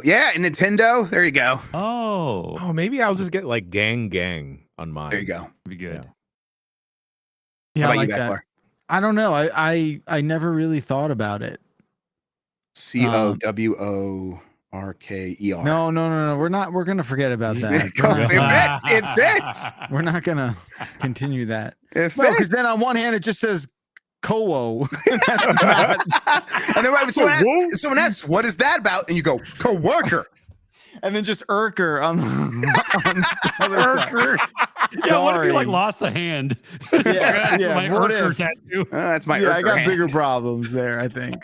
Yeah, Nintendo. There you go. Oh, maybe I'll just get like gang on mine. There you go. be good. Yeah, How I about like you, that. Beckler? I don't know. I never really thought about it. COWORKER. No. We're gonna forget about that. It fits. We're not gonna continue that. It No, because fits. then on one hand it just says "co-wo." That's not. And then someone asks, "What is that about?" And you go, "Co-worker." And then just "erker" on the other side. Urker. Yeah, what if you like Sorry. lost a hand? Yeah, my what Urker if? tattoo. That's my. Yeah, I Urker got hand. bigger problems there, I think.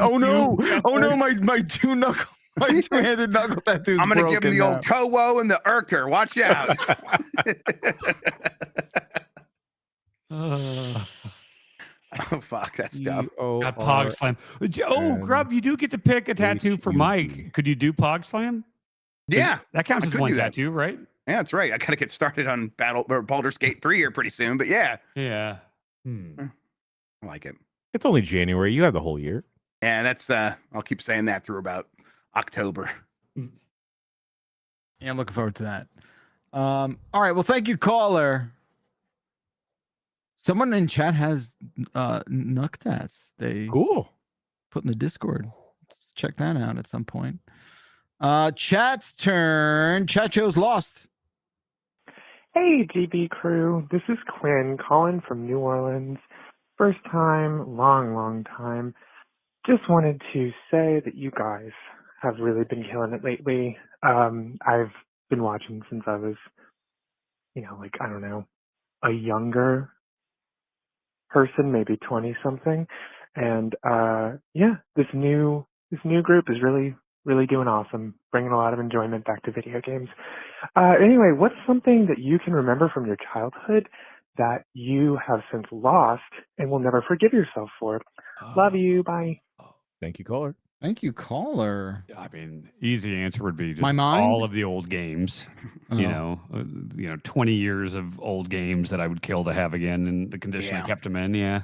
Oh no! Oh no! My two-handed knuckle tattoos. I'm gonna give him the broken old Kowo and the Urker. Watch out. Oh fuck, that's dumb. Got Pog Slam. Oh, Grub, you do get to pick a tattoo for Mike. Could you do Pog Slam? Yeah, That counts I as could one do that. tattoo, right? Yeah, that's right. I gotta get started on Baldur's Gate 3 here pretty soon. But yeah, Yeah. I like it. It's only January. You have the whole year. Yeah, that's I'll keep saying that through about October. Yeah, I'm looking forward to that. All right. Well, thank you, caller. Someone in chat has Nuck tats. They Cool. put in the Discord. Let's check that out at some point. Chat's turn. Chat shows lost. Hey, GB crew. This is Quinn calling from New Orleans. First time, long time. Just wanted to say that you guys have really been killing it lately. I've been watching since I was, like, I don't know, a younger person, maybe 20 something. And this new group is really doing awesome, bringing a lot of enjoyment back to video games. Anyway, what's something that you can remember from your childhood that you have since lost and will never forgive yourself for? Love you. Bye. Thank you, caller. Thank you, caller. I mean, easy answer would be just My mind? all of the old games. Oh. 20 years of old games that I would kill to have again in the condition I Yeah. kept them in. Yeah.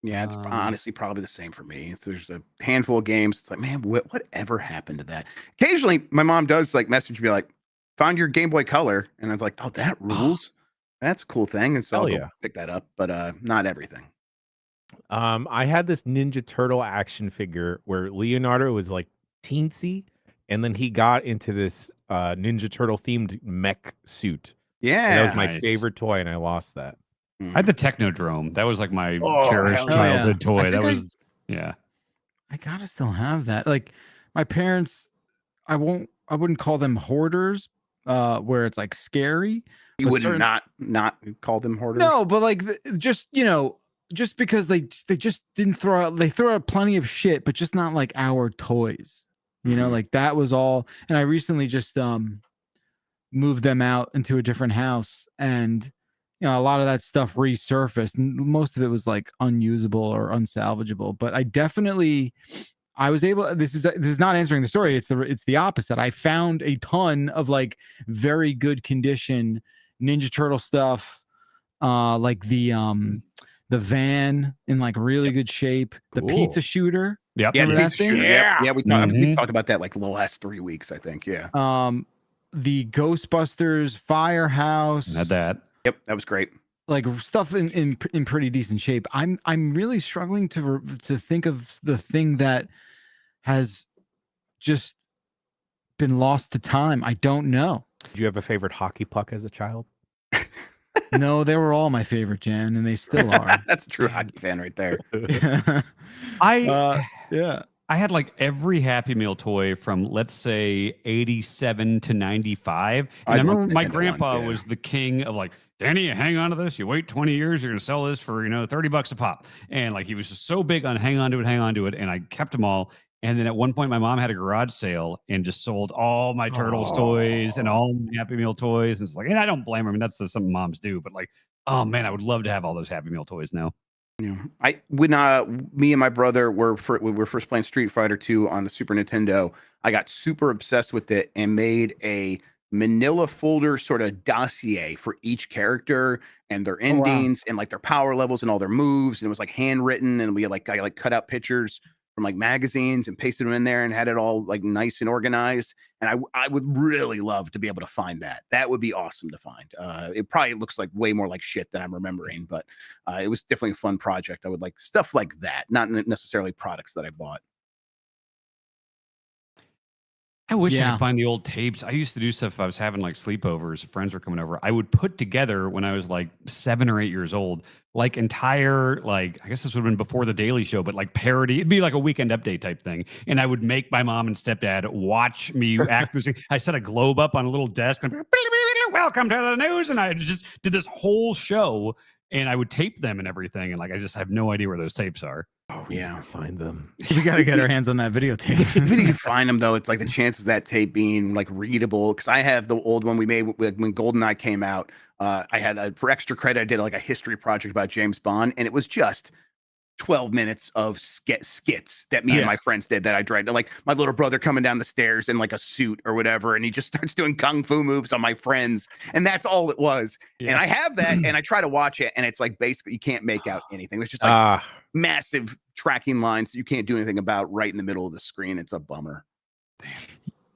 Yeah, it's honestly probably the same for me. There's a handful of games. It's like, man, whatever happened to that? Occasionally, my mom does like message me like, "Found your Game Boy Color," and I was like, "Oh, that rules. That's a cool thing." And so Hell I'll go yeah. pick that up, but not everything. I had this Ninja Turtle action figure where Leonardo was like teensy, and then he got into this Ninja Turtle themed mech suit. Yeah, And that was my Nice. favorite toy, and I lost that. I had the Technodrome. That was like my Oh, cherished hell yeah. childhood I toy. think That I- was, yeah. I gotta still have that. Like my parents, I wouldn't call them hoarders, where it's like scary. You but would certain- not call them hoarders. No, but like just just because they just didn't throw out. They throw out plenty of shit, but just not like our toys. Like that was all. And I recently just moved them out into a different house, and a lot of that stuff resurfaced, and most of it was like unusable or unsalvageable. But I was able. This is not answering the story. It's the opposite. I found a ton of like very good condition Ninja Turtle stuff, like the the van in like really good shape, the pizza Cool. shooter. Yep. Yeah, the Remember that pizza thing? shooter. Yeah, Mhm. we talked about that like the last 3 weeks, I think. Yeah. The Ghostbusters firehouse. Had that. Yep, that was great. Like stuff in pretty decent shape. I'm really struggling to think of the thing that has just been lost to time. I don't know. Did you have a favorite hockey puck as a child? No, they were all my favorite, Jan, and they still are. That's a true hockey fan right there. I Yeah. I had like every Happy Meal toy from, let's say, 87 to 95. And I remember my grandpa was the king of like, Danny, you hang on to this. You wait 20 years, you're going to sell this for, $30 a pop. And like, he was just so big on hang on to it. And I kept them all. And then at one point, my mom had a garage sale and just sold all my Turtles toys and all my Happy Meal toys. And it's like, and I don't blame her. I mean, that's something moms do. But like, oh man, I would love to have all those Happy Meal toys now. Yeah. When me and my brother were first playing Street Fighter 2 on the Super Nintendo, I got super obsessed with it and made a manila folder sort of dossier for each character and their endings and like their power levels and all their moves. And it was like handwritten, and I cut out pictures from like magazines and pasted them in there and had it all like nice and organized. And I would really love to be able to find that. That would be awesome to find. It probably looks like way more like shit than I'm remembering, but it was definitely a fun project. I would like stuff like that, not necessarily products that I bought. I wish I could find the old tapes. I used to do stuff if I was having like sleepovers, friends were coming over. I would put together when I was like 7 or 8 years old, like entire, like, I guess this would have been before the Daily Show, but like parody. It'd be like a Weekend Update type thing. And I would make my mom and stepdad watch me act. I set a globe up on a little desk and welcome to the news. And I just did this whole show and I would tape them and everything. And like, I just have no idea where those tapes are. Oh, yeah, find them. We got to get our hands on that videotape. If you can find them though, it's like the chances of that tape being like readable. Because I have the old one we made when GoldenEye came out. I had for extra credit, I did like a history project about James Bond, and it was just 12 minutes of skits that me and my friends did that I tried to, like my little brother coming down the stairs in like a suit or whatever, and he just starts doing kung fu moves on my friends, and that's all it was. And I have that, and I try to watch it, and it's like basically you can't make out anything. It's just like massive tracking lines that you can't do anything about right in the middle of the screen. It's a bummer.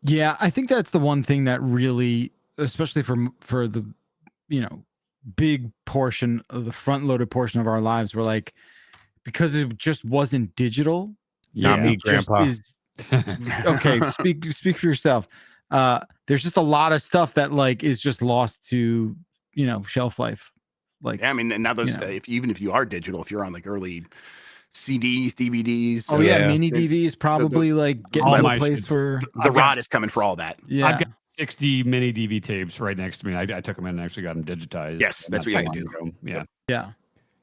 Yeah, I think that's the one thing that really, especially for the big portion of the front loaded portion of our lives, we're like, because it just wasn't digital. Not me, Grandpa. Okay, speak for yourself. There's just a lot of stuff that like is just lost to shelf life. Like, yeah, I mean, and now those even if you are digital, if you're on like early CDs, DVDs. Oh yeah, mini DVs probably like getting to a place where the rod is coming for all that. Yeah, I've got 60 mini DV tapes right next to me. I took them in and actually got them digitized. Yes, that's what you guys do. Yeah,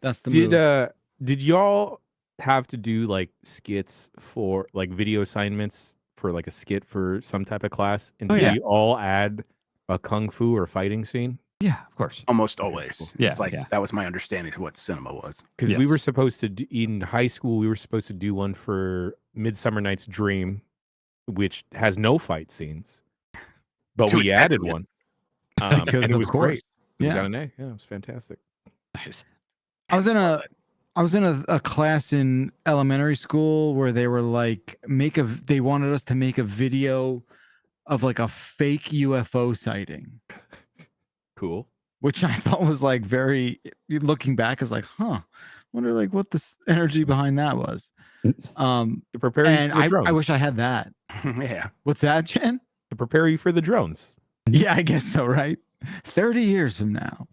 that's the move. Did y'all have to do like skits for like video assignments for like a skit for some type of class? And did you all add a kung fu or fighting scene? Yeah, of course. Almost always. Yeah, it's like that was my understanding of what cinema was. Because we were supposed to do, in high school, we were supposed to do one for Midsummer Night's Dream, which has no fight scenes, but we added one, and it was great. We got an A. Yeah, it was fantastic. Nice. I was in a class in elementary school where they were like they wanted us to make a video of like a fake UFO sighting. Cool. Which I thought was like very, looking back is like, wonder like what this energy behind that was. To prepare you for the drones. I wish I had that. Yeah. What's that, Jen? To prepare you for the drones. Yeah, I guess so, right? 30 years from now.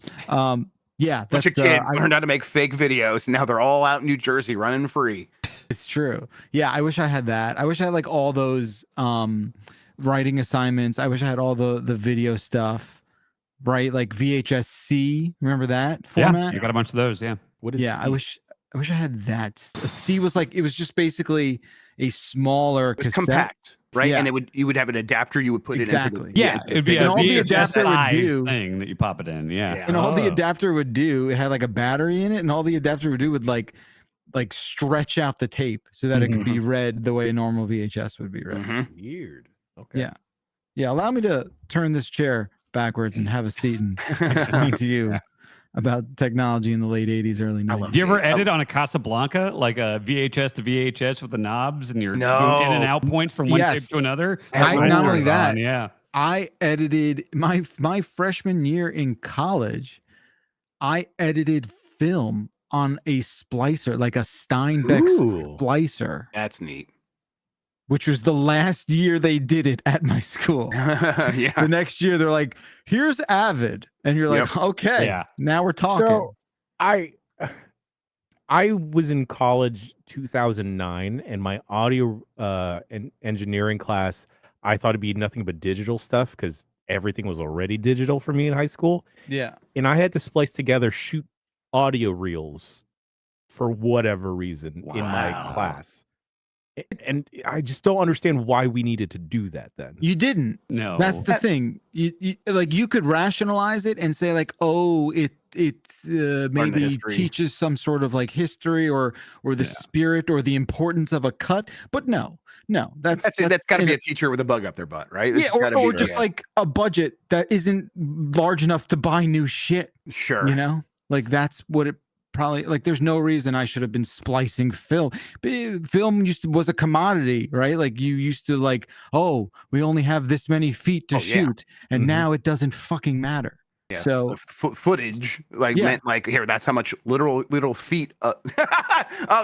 Yeah, bunch of kids learned how to make fake videos. And now they're all out in New Jersey running free. It's true. Yeah, I wish I had that. I wish I had like all those writing assignments. I wish I had all the video stuff. Right, like VHS-C. Remember that format? Yeah, I got a bunch of those. Yeah. What is? Yeah, C? I wish I had that. C was like it was just basically a smaller cassette. Compact, right? Yeah. And you would have an adapter. You would put it into the it'd be all the adapter would do thing that you pop it in. Yeah. And all the adapter would do, it had like a battery in it, and all the adapter would do would like stretch out the tape so that it could be read the way a normal VHS would be read. Weird. Okay. Yeah. Allow me to turn this chair backwards and have a seat and explain to you about technology in the late 80s, early 90s. Do you ever edit on a Casablanca, like a VHS to VHS with the knobs and you're doing in and No. out points from one tape to another? Not only that, yeah. I edited my freshman year in college. I edited film on a splicer, like a Steinbeck splicer. That's neat. Which was the last year they did it at my school. Yeah. The next year they're like, here's Avid. And you're like, okay, now we're talking. So I was in college 2009, and my audio and engineering class, I thought it'd be nothing but digital stuff because everything was already digital for me in high school. Yeah. And I had to splice together shoot audio reels for whatever reason in my class. And I just don't understand why we needed to do that then. You didn't. No. That's the thing. You like, you could rationalize it and say like, oh, it maybe teaches some sort of like history or the spirit or the importance of a cut. But no, that's got to be a teacher with a bug up their butt, right? Yeah, or just like a budget that isn't large enough to buy new shit. Sure. You know, like that's what it probably, like, there's no reason I should have been splicing film. Film was a commodity, right? Like, you used to like, oh, we only have this many feet to shoot, and now it doesn't fucking matter. Yeah. So footage meant like, here, that's how much literal feet. Oh,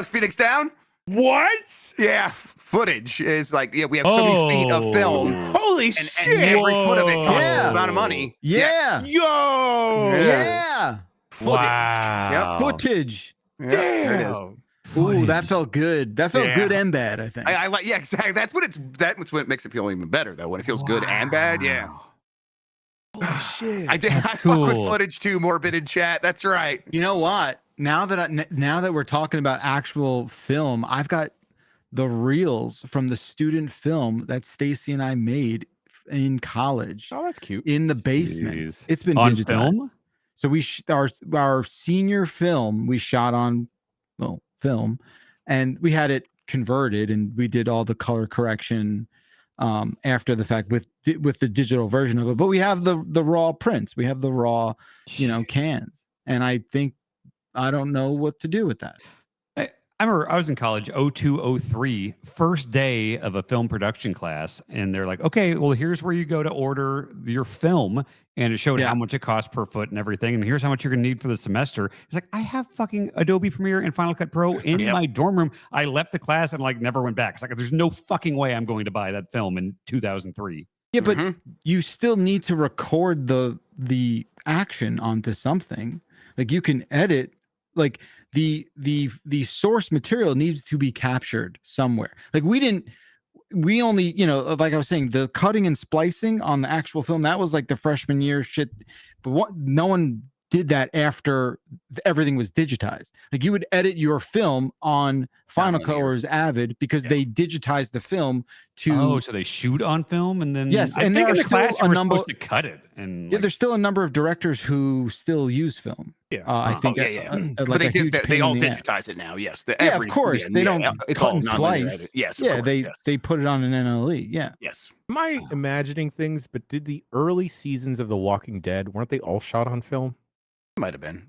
Phoenix down. What? Yeah, footage is like, we have so many feet of film. Holy shit! And every foot of it costs a amount of money. Yeah. Yo. Yeah. Footage. Wow. Yep. Footage. Yeah, there it is. Ooh, that felt good. That felt good and bad, I think. I like, exactly. That's what it makes it feel even better, though. When it feels good and bad, yeah. Holy shit! I fuck with footage too. Morbid in chat. That's right. You know what? Now that we're talking about actual film, I've got the reels from the student film that Stacy and I made in college. Oh, that's cute. In the basement. Jeez. It's been on digitized. film. So our senior film we shot on film, and we had it converted, and we did all the color correction after the fact with the digital version of it. But we have the raw prints, we have the raw, cans, and I don't know what to do with that. I remember I was in college, 0203, first day of a film production class. And they're like, okay, well, here's where you go to order your film. And it showed how much it costs per foot and everything. And here's how much you're going to need for the semester. It's like, I have fucking Adobe Premiere and Final Cut Pro in my dorm room. I left the class and like never went back. It's like, there's no fucking way I'm going to buy that film in 2003. Yeah, but you still need to record the action onto something. Like, you can edit, like the source material needs to be captured somewhere. Like, we only, like I was saying, the cutting and splicing on the actual film, that was like the freshman year shit. But no one did that after everything was digitized. Like, you would edit your film on Final Cut or Avid because they digitized the film to. So they shoot on film, and then yes, I and think there in are the class still you a were number. supposed to cut it, and There's still a number of directors who still use film. Yeah, I think. But Like they all digitize it now. Yes, of course they don't it's cut all and splice. Yes, yeah, they put it on an NLE. Yeah. Yes. Am I imagining things? But did the early seasons of The Walking Dead, weren't they all shot on film? Might have been.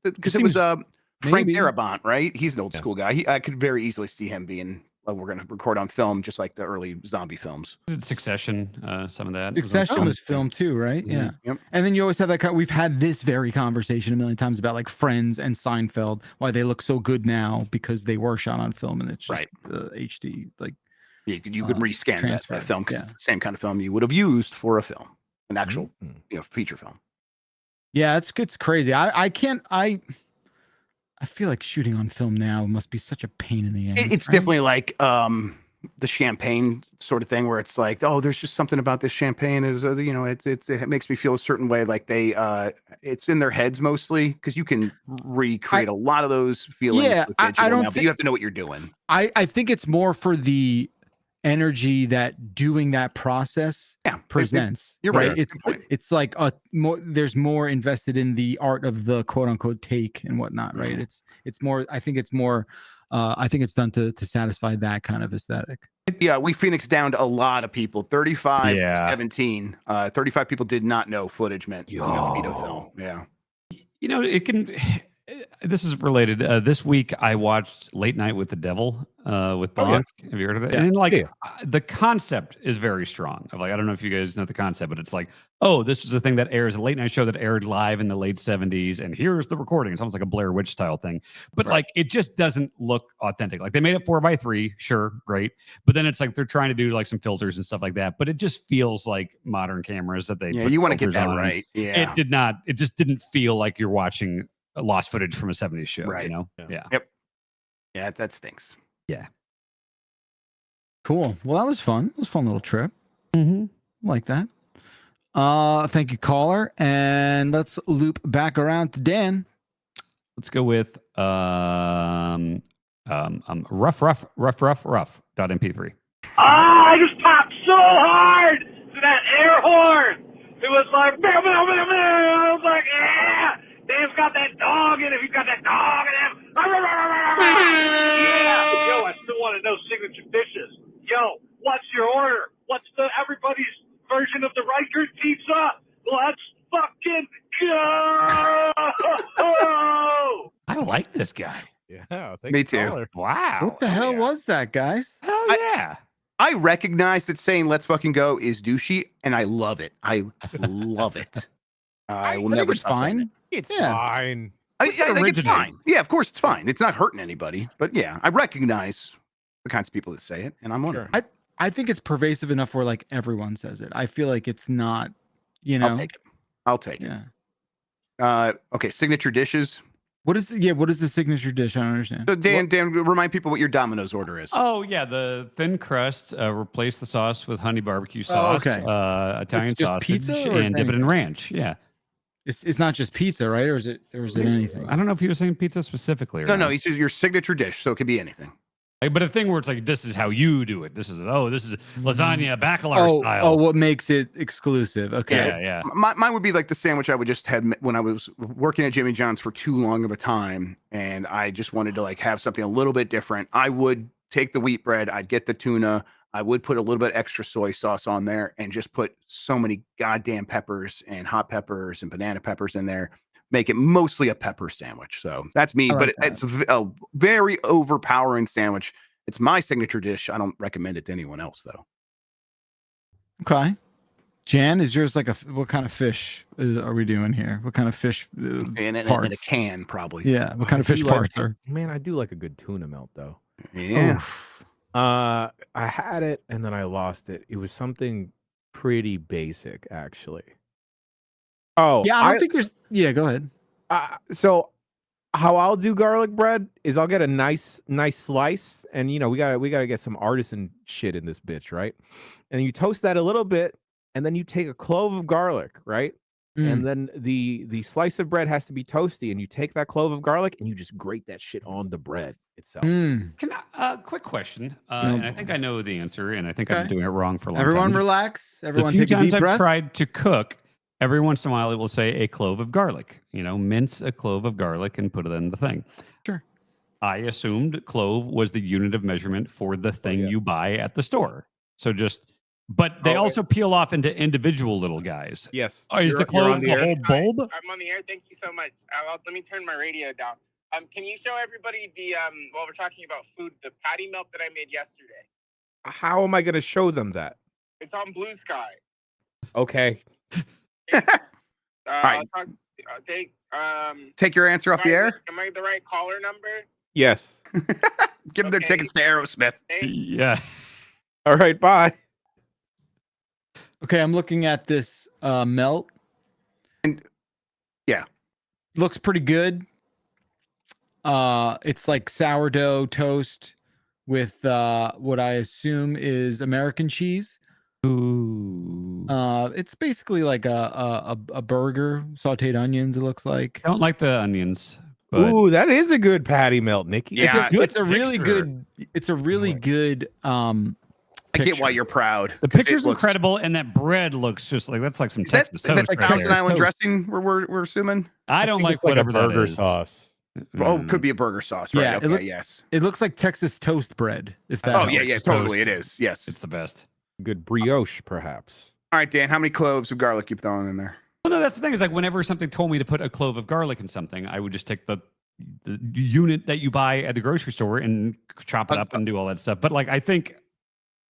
Because it was Frank Darabont, right? He's an old school guy. I could very easily see him being. We're going to record on film, just like the early zombie films. Succession, some of that. Succession was filmed too, right? Mm-hmm. Yeah. Yep. And then you always have that. We've had this very conversation a million times about like Friends and Seinfeld, why they look so good now because they were shot on film, and it's just HD. Like, you could rescan that film because it's the same kind of film you would have used for a film, an actual feature film. Yeah, it's crazy. I feel like shooting on film now must be such a pain in the ass. It's definitely like the champagne sort of thing, where it's like, oh, there's just something about this champagne is it makes me feel a certain way. Like it's in their heads mostly, because you can recreate a lot of those feelings. Yeah, I don't think, but you have to know what you're doing. I think it's more for the energy that doing that process presents. You're right. It's like there's more invested in the art of the quote unquote take and whatnot, right? It's more, I think it's more I think it's done to satisfy that kind of aesthetic. Yeah, we Phoenix downed a lot of people. 35 17. 35 people did not know footage meant feet of film. Yeah. You know, it can. This is related. This week I watched Late Night with the Devil with Bonk. Have you heard of it? Yeah. And the concept is very strong. Of like, I don't know if you guys know the concept, but it's like, oh, this is a thing that airs, a late night show that aired live in the late 70s, and here's the recording. It's almost like a Blair Witch style thing. But like, it just doesn't look authentic. Like they made it 4x3, sure, great. But then it's like they're trying to do like some filters and stuff like that. But it just feels like modern cameras that they you want to get that right. Yeah. It did not. It just didn't feel like you're watching lost footage from a 70s show, Right. You know? Yeah. Yep. Yeah, that stinks. Yeah. Cool. Well, that was fun. It was a fun little trip. Mm-hmm. Like that. Thank you, caller. And let's loop back around to Dan. Let's go with rough.mp3. I just popped so hard to that air horn. It was like, bam, bam, bam, bam. I was like, yeah. Dan's got that dog in him. He's got that dog in him. Yeah. Yo, I still want to know signature dishes. Yo, what's your order? What's everybody's version of the Reichert pizza? Let's fucking go! I like this guy. Yeah, thank Me you, too. caller. Wow. What the hell was that, guys? Hell yeah. I recognize that saying "let's fucking go" is douchey, and I love it. I love it. I will I think never it's stop saying fine. it. It's Yeah. fine. I think it's originate? fine. Yeah, of course it's fine. It's not hurting anybody. But yeah, I recognize the kinds of people that say it, and I'm one of them. I think it's pervasive enough where like everyone says it. I feel like it's not, you know. I'll take it. Yeah. Okay, signature dishes. What is the signature dish? I don't understand. So Dan, remind people what your Domino's order is. Oh yeah, the thin crust. Replace the sauce with honey barbecue sauce. okay. Italian It's just sausage, pizza or and dip it in ranch. Yeah. It's not just pizza, right? Or is it anything? I don't know if he was saying pizza specifically. Or No, not. he says your signature dish, so it could be anything. Like, but a thing where it's like, this is how you do it. This is lasagna baccalaureate style. Oh, what makes it exclusive? Okay. Yeah. Mine would be like the sandwich I would just have when I was working at Jimmy John's for too long of a time, and I just wanted to like have something a little bit different. I would take the wheat bread, I'd get the tuna, I would put a little bit extra soy sauce on there, and just put so many goddamn peppers and hot peppers and banana peppers in there. Make it mostly a pepper sandwich. So that's me, but it's a very overpowering sandwich. It's my signature dish. I don't recommend it to anyone else, though. Okay. Jan, is yours like what kind of fish are we doing here? What kind of fish In a parts? can, probably. Yeah. What kind of fish parts are? Man, I do like a good tuna melt though. Yeah. I had it and then I lost it. It was something pretty basic, actually. Oh, Yeah, I don't think there's. Yeah, go ahead. So how I'll do garlic bread is I'll get a nice slice, and you know we gotta get some artisan shit in this bitch, right? And you toast that a little bit, and then you take a clove of garlic, right? And then the slice of bread has to be toasty, and you take that clove of garlic and you just grate that shit on the bread itself. Can quick question, and I think I know the answer, and I think I've been doing it wrong for a long time. Everyone relax. Everyone the few take a times deep I've breath. tried to cook, every once in a while it will say a clove of garlic. You know, mince a clove of garlic and put it in the thing. Sure. I assumed clove was the unit of measurement for the thing you buy at the store. So but they also peel off into individual little guys. Yes. Oh, is the clove the whole bulb? I'm on the air. Thank you so much. Let me turn my radio down. Can you show everybody the while we're talking about food, the patty melt that I made yesterday? How am I gonna show them that? It's on Blue Sky. Okay. Right. Take your answer off the air. Am I the right caller number? Yes. Give them their tickets to Aerosmith. Yeah. All right. Bye. Okay, I'm looking at this melt. And yeah, looks pretty good. It's like sourdough toast with what I assume is American cheese. Ooh. It's basically like a burger, sautéed onions. It looks like. I don't like the onions. But Ooh, that is a good patty melt, Nikki. Yeah, it's a really good. It's a really good. I get why you're proud. The picture's incredible, and that bread looks just like that's like some Texas toast. That's like right Thousand there. Island dressing. We're assuming. I don't like it's like whatever a burger that is. sauce. Oh, could be a burger sauce, right? Yeah, Okay, yes. It looks like Texas toast bread. If that. Oh helps. yeah, totally. It is. Yes, It's the best. Good brioche, perhaps. All right, Dan. How many cloves of garlic you throwing in there? Well, no, that's the thing. Is like whenever something told me to put a clove of garlic in something, I would just take the unit that you buy at the grocery store and chop it up and do all that stuff. But like, I think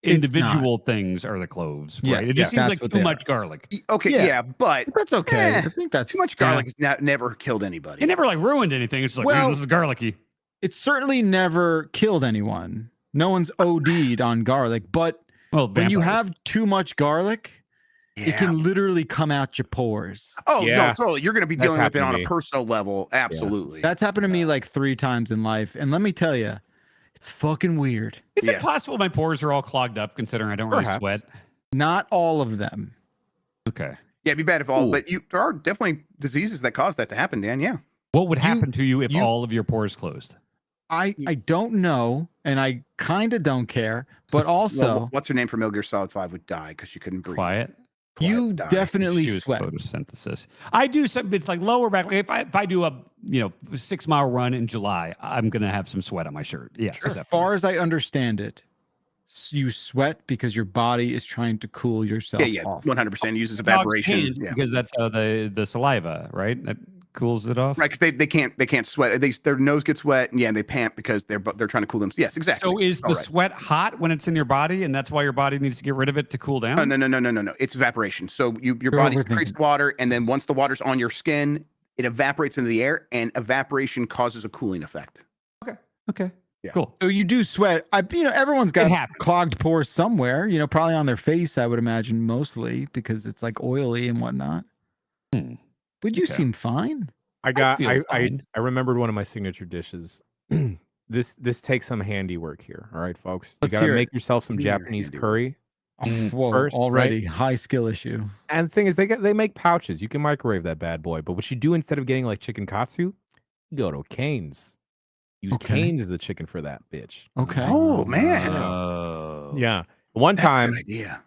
individual things are the cloves, right? Yes, It just yeah, seems that's like what too they much garlic. Okay, Yeah. yeah, but That's okay. I think that's too much garlic has never killed anybody. It never like ruined anything. It's like, Well, this is garlicky. It's certainly never killed anyone. No one's OD'd on garlic, but when you have too much garlic, it can literally come out your pores. Oh, no, totally. You're going to be dealing with it on a me. personal level. Absolutely. That's happened to me like 3 times in life. And let me tell you, it's fucking weird. Is it possible my pores are all clogged up considering I don't really sweat? Not all of them. Okay. Yeah, it'd be bad if all, but there are definitely diseases that cause that to happen, Dan. Yeah. What would happen to you if all of your pores closed? I don't know, and I kind of don't care, but also... Well, what's her name from Metal Gear Solid 5 would die because she couldn't breathe. Quiet. You definitely She was sweat. Photosynthesis. I do some. It's like lower back. Like if I do a 6-mile run in July, I'm gonna have some sweat on my shirt. Yeah. As far as I understand it, you sweat because your body is trying to cool yourself off. 100% uses evaporation. Yeah. Because that's how the saliva, right? That cools it off. Right, because they can't sweat. Their nose gets wet, and they pant because they're trying to cool them. Yes, exactly. So is the sweat hot when it's in your body, and that's why your body needs to get rid of it to cool down? No. It's evaporation. So your body creates water, and then once the water's on your skin, it evaporates into the air, and evaporation causes a cooling effect. Okay. Yeah. Cool. So you do sweat. Everyone's got clogged pores somewhere. Probably on their face, I would imagine, mostly because it's like oily and whatnot. But you seem fine. I remembered one of my signature dishes. This takes some handiwork here. All right, folks. You got to make yourself some Japanese curry. Whoa, first, already right? High skill issue. And the thing is, they make pouches. You can microwave that bad boy. But what you do instead of getting like chicken katsu, you go to Cane's. Use Cane's as the chicken for that bitch. Okay. Oh man. Yeah. One time, idea.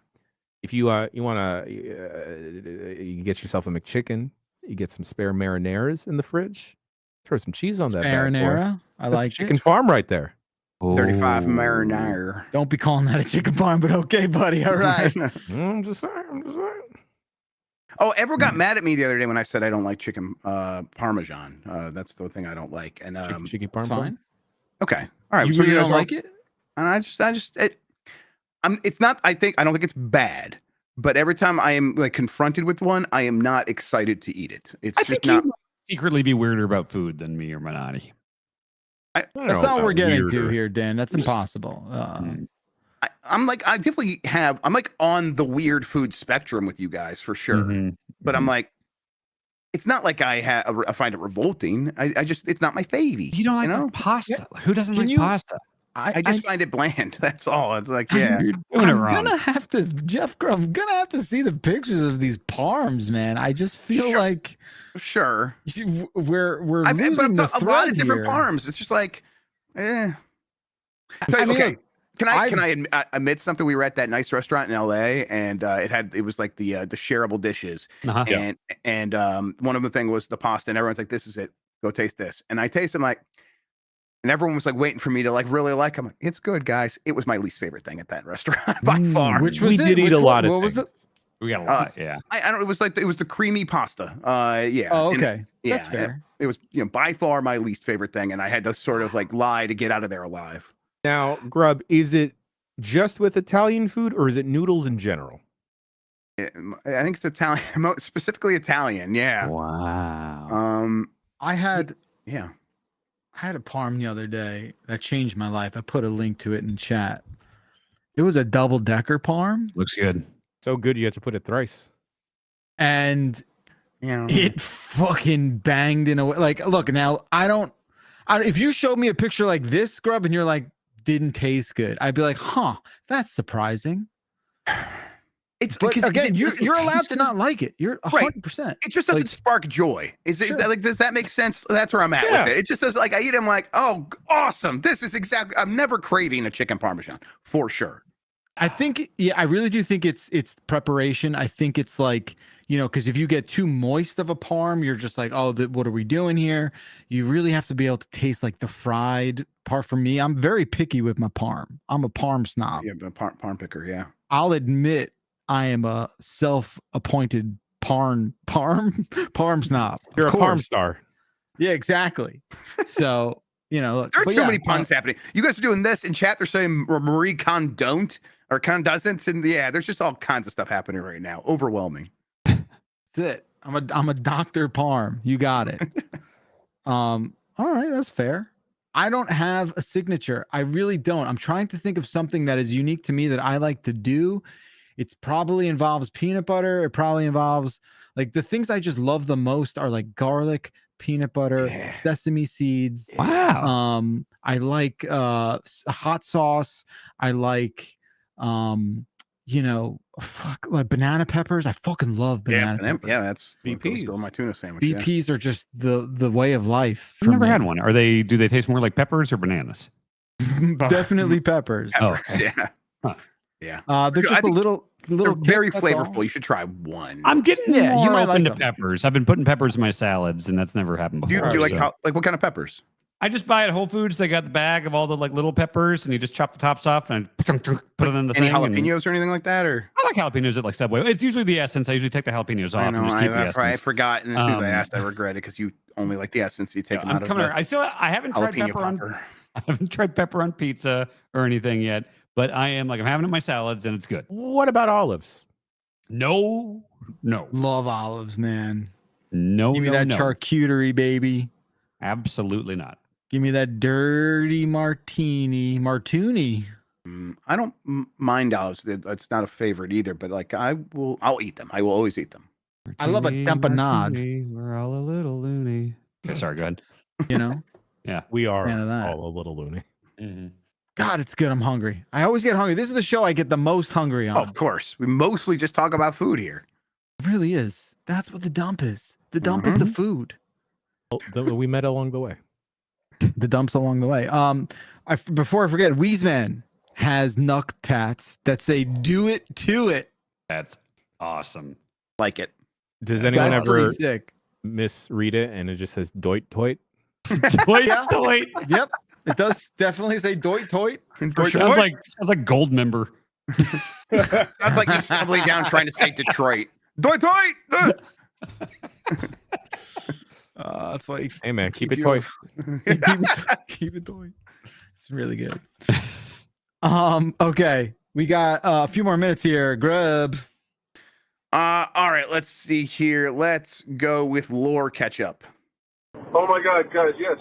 if you want to, you get yourself a McChicken. You get some spare marinaras in the fridge. Throw some cheese on that. Marinara. I That's like chicken parm right there. 35 marinara. Don't be calling that a chicken parm, but okay, buddy. All right. I'm just saying. Oh, everyone got mad at me the other day when I said I don't like chicken parmesan. That's the thing I don't like. And chicken parm. Fine. Okay. All right. You so really guys don't like it? And it's not. I don't think it's bad. But every time I am like confronted with one, I am not excited to eat it. It's just think not. you might secretly be weirder about food than me or Manati. That's not what we're getting to here, Dan. That's impossible. I'm like, I definitely have. I'm like on the weird food spectrum with you guys for sure. But I'm like, it's not like I find it revolting. I just, it's not my favey. You don't like pasta? Who doesn't like pasta? I just find it bland. That's all. It's like, yeah. You're doing it wrong. I'm gonna have to, Jeff Grubb, I'm gonna have to see the pictures of these parms, man. I just feel like we're losing the a lot of thread different here. parms. It's just like, I mean, okay. look, Can I admit something? We were at that nice restaurant in LA, and it was like the shareable dishes, and one of the thing was the pasta, and everyone's like, "This is it. Go taste this." And I taste, I'm like, and everyone was like waiting for me to like really like. I'm like, "It's good, guys." It was my least favorite thing at that restaurant by far. Which was we did eat a lot of. What was things. We got a lot. Yeah. I don't. It was the creamy pasta. Yeah. Oh, And okay. That's fair. It was by far my least favorite thing, and I had to sort of like lie to get out of there alive. Now, Grub, is it just with Italian food, or is it noodles in general? I think it's Italian, specifically Italian. Yeah. Wow. I had a parm the other day that changed my life. I put a link to it in chat. It was a double-decker parm. Looks good. So good, you have to put it thrice. And it fucking banged in a way. Like, look, now if you showed me a picture like this, Scrub, and you're like, didn't taste good, I'd be like, huh, that's surprising. But again, you're allowed to not like it. You're 100%. It just doesn't spark joy. Is that like, does that make sense? That's where I'm at with it. It just says like, I eat it, I'm like, oh, awesome. This is exactly, I'm never craving a chicken parmesan for sure. I think, I really do think it's preparation. I think it's like, because if you get too moist of a parm, you're just like, oh, what are we doing here? You really have to be able to taste like the fried part. For me, I'm very picky with my parm. I'm a parm snob. Yeah, parm picker. Yeah. I'll admit I am a self-appointed parm snob. You're Of a parm course. star. Yeah, exactly. So, look, There are but too yeah, many puns happening. You guys are doing this in chat. They're saying Marie condon't or condescent, and yeah, there's just all kinds of stuff happening right now. Overwhelming. That's it. I'm a Dr. Parm. You got it. All right, that's fair. I don't have a signature. I really don't. I'm trying to think of something that is unique to me that I like to do. It's probably involves peanut butter. It probably involves like the things I just love the most are like garlic, peanut butter, sesame seeds. Wow. I like hot sauce. I like like banana peppers. I fucking love banana peppers. Yeah, that's BPs. go on my tuna sandwich. BPs are just the way of life. I've for never me. had one. Do they taste more like peppers or bananas? Definitely peppers. Peppers, okay. yeah. Huh. Yeah. They're just I a think little They're very kick, that's flavorful. all. You should try one. I'm getting Yeah, you more might open like to them. peppers. I've been putting peppers in my salads, and that's never happened Do you, before. do you like so. what kind of peppers? I just buy at Whole Foods. They got the bag of all the like little peppers, and you just chop the tops off and put it in the Any thing. and- jalapenos or anything like that? Or I like jalapenos at like Subway. It's usually the essence. I usually take the jalapenos off I know and just keep the I essence. forgot, and as soon as I Um, asked, I regret it because you only like the essence. You take them I'm out of coming. the I haven't tried jalapeno pepper on. popper. I haven't tried pepper on pizza or anything yet, but I'm having it in my salads, and it's good. What about olives? No. Love olives, man. No, Give me that charcuterie, baby. Absolutely not. Give me that dirty martini. I don't mind olives. That's not a favorite either. But like, I'll eat them. I will always eat them. I love a dumpanade. We're all a little loony. Okay, sorry, go ahead. Yeah. We are Fan of that. all a little loony. Mm-hmm. God, it's good. I'm hungry. I always get hungry. This is the show I get the most hungry on. Oh, of course. We mostly just talk about food here. It really is. That's what the dump is. The dump is the food. We met along the way. The dumps along the way. Before I forget, Weezman has knuck tats that say "Do it to it." That's awesome. Like it. Does anyone That's pretty ever sick? misread it and it just says doit toit? Doit. Yep, it does definitely say "doit toit." Sounds like Gold Member. Sounds like he's stumbling down trying to say Detroit. Doit toit. That's why. Hey man, keep it toy. Keep it toy. It's really good. Okay, we got a few more minutes here. Grub. All right, let's see here. Let's go with lore catch up. Oh my God, guys! Yes.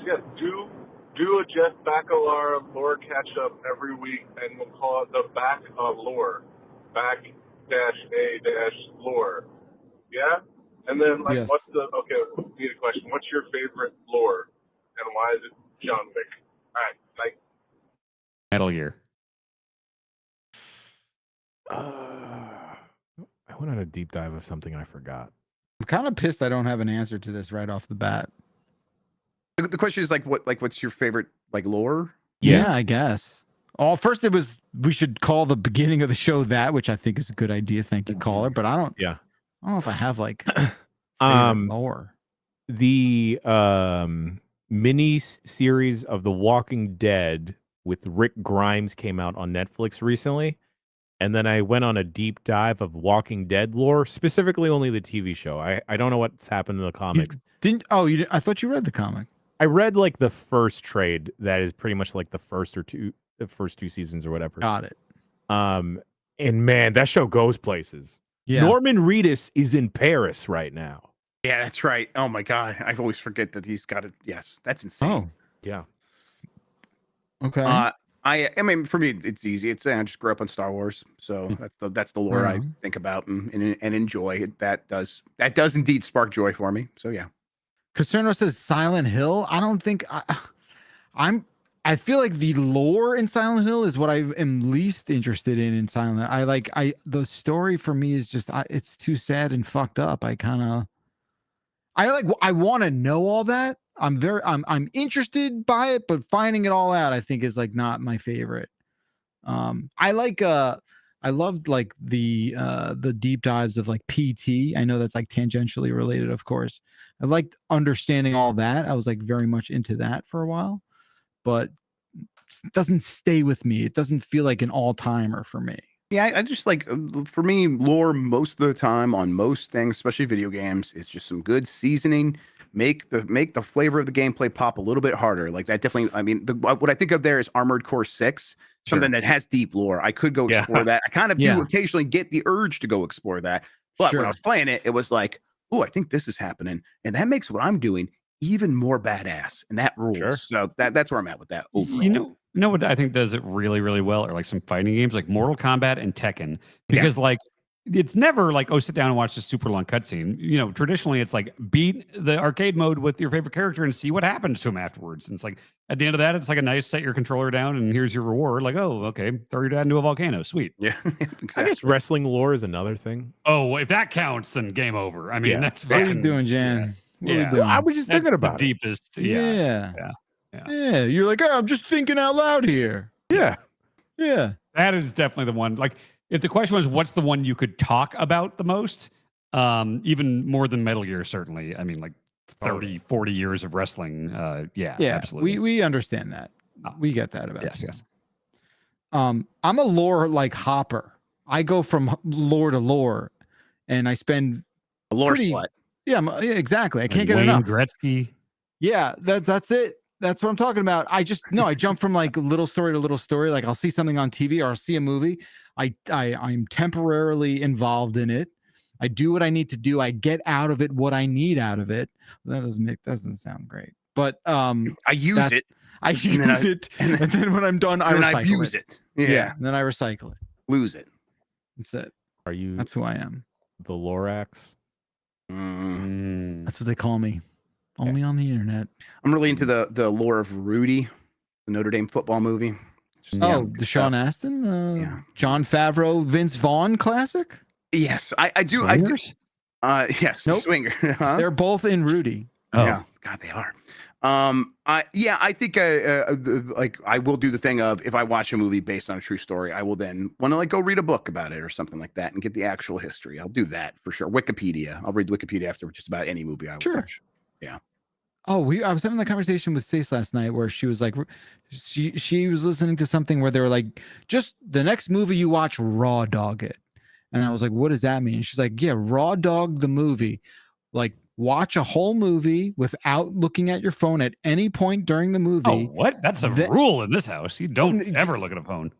Do a Jeff Baccalar lore catch up every week, and we'll call it the back of lore, back -a lore. Yeah. And then Yes. Need a question. What's your favorite lore, and why is it John Wick? All right, like Metal Gear. I went on a deep dive of something I forgot. I'm kind of pissed I don't have an answer to this right off the bat. The question is what's your favorite lore? Yeah, I guess. First it was we should call the beginning of the show that, which I think is a good idea. Thank you, caller. But I don't know if I have lore. The mini series of The Walking Dead with Rick Grimes came out on Netflix recently. And then I went on a deep dive of Walking Dead lore, specifically only the TV show. I don't know what's happened in the comics. You didn't? I thought you read the comic. I read like the first trade that is pretty much like the first two seasons or whatever. Got it. And man, that show goes places. Yeah. Norman Reedus is in Paris right now. Yeah, that's right. Oh my God, I always forget that he's got it. Yes, that's insane. Oh, yeah. Okay. I mean, for me, it's easy. I just grew up on Star Wars, so that's the lore I think about and enjoy. That does indeed spark joy for me. So yeah. Caserno says Silent Hill. I don't think I feel like the lore in Silent Hill is what I am least interested in Silent Hill. The story for me is just it's too sad and fucked up. I want to know all that. I'm interested by it, but finding it all out I think is not my favorite. I loved the deep dives of PT. I know that's tangentially related, of course. I liked understanding all that. I was very much into that for a while, but it doesn't stay with me. It doesn't feel like an all-timer for me. Yeah, I just like for me, lore most of the time on most things, especially video games, is just some good seasoning. Make the flavor of the gameplay pop a little bit harder. Like that definitely. I mean, what I think of there is Armored Core 6, something that has deep lore. I could go explore that. I kind of do occasionally get the urge to go explore that, but when I was playing it, it was like, oh, I think this is happening, and that makes what I'm doing even more badass, and that rules. So that's where I'm at with that overall. You know what I think does it really, really well are like some fighting games like Mortal Kombat and Tekken. Because like it's never like, oh, sit down and watch this super long cutscene. You know, traditionally it's like beat the arcade mode with your favorite character and see what happens to him afterwards. And it's like at the end of that, it's like a nice set your controller down and here's your reward. Like, oh, okay, throw your dad into a volcano. Sweet. Yeah. I guess wrestling lore is another thing. Oh, if that counts, then game over. I mean, that's What are fucking you doing, Jan? Yeah. Well, I was just thinking about the it. deepest. Yeah. You're like, oh, I'm just thinking out loud here. Yeah. That is definitely the one. Like, if the question was, what's the one you could talk about the most? Even more than Metal Gear, certainly. I mean, like 30, 40 years of wrestling. Yeah, absolutely. We understand that. We get that about it. Yes. I'm a lore like hopper. I go from lore to lore, and I spend a lore slut. Yeah, exactly. I can't get Wayne enough. Gretzky. Yeah, that's it. That's what I'm talking about. I jump from like little story to little story. Like I'll see something on TV or I'll see a movie. I'm temporarily involved in it. I do what I need to do. I get out of it what I need out of it. That doesn't sound great. But I use it. I use it. And then when I'm done, I recycle it. Yeah. And then I recycle it. Lose it. That's it. That's who I am. The Lorax. That's what they call me. Only on the internet. I'm really into the lore of Rudy, the Notre Dame football movie. The Sean Astin, John Favreau, Vince Vaughn classic. Yes, I do. Swingers? Yes, nope. Swinger. They're both in Rudy. Yeah, God, they are. I think like I will do the thing of if I watch a movie based on a true story, I will then want to like go read a book about it or something like that and get the actual history. I'll do that for sure. Wikipedia. I'll read Wikipedia after just about any movie I watch. Yeah. Oh, I was having the conversation with Stace last night where she was like, she was listening to something where they were like, just the next movie you watch, raw dog it. And I was like, what does that mean? She's like, yeah, raw dog the movie. Like, watch a whole movie without looking at your phone at any point during the movie. Oh, what? That's a rule in this house. You don't ever look at a phone.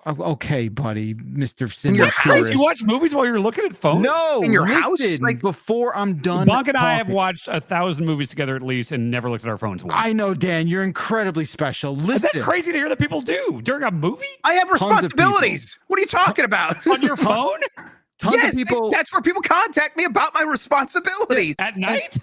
Okay, buddy, Mr. Cinder. You watch movies while you're looking at phones? No, in your house, like before I'm done. Bonk and I have watched 1,000 movies together at least and never looked at our phones once. I know, Dan. You're incredibly special. Listen, that's crazy to hear that people do during a movie. I have responsibilities. What are you talking about? On your phone? Tons of people. That's where people contact me about my responsibilities at night.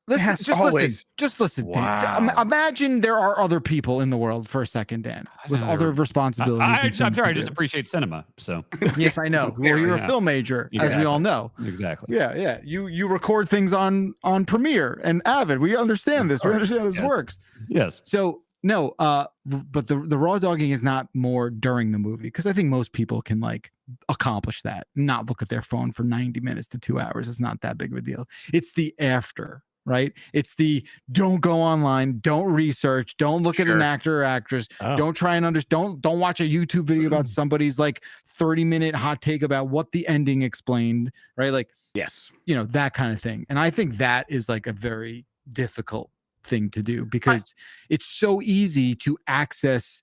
Listen, yes, always. Just listen. Wow. Dan. Imagine there are other people in the world for a second, Dan, with other responsibilities. I'm sorry, I just appreciate cinema. So yes, I know. Well, you're a film major, as we all know. Exactly. Yeah. You record things on Premiere and Avid. We understand this. We understand how this works. Yes. So no, but the raw dogging is not more during the movie because I think most people can like accomplish that. Not look at their phone for 90 minutes to 2 hours. It's not that big of a deal. It's the after. Right? It's the don't go online, don't research, don't look at an actor or actress, don't try and understand, don't watch a YouTube video about somebody's like 30-minute hot take about what the ending explained, right? Like, yes, that kind of thing. And I think that is like a very difficult thing to do because it's so easy to access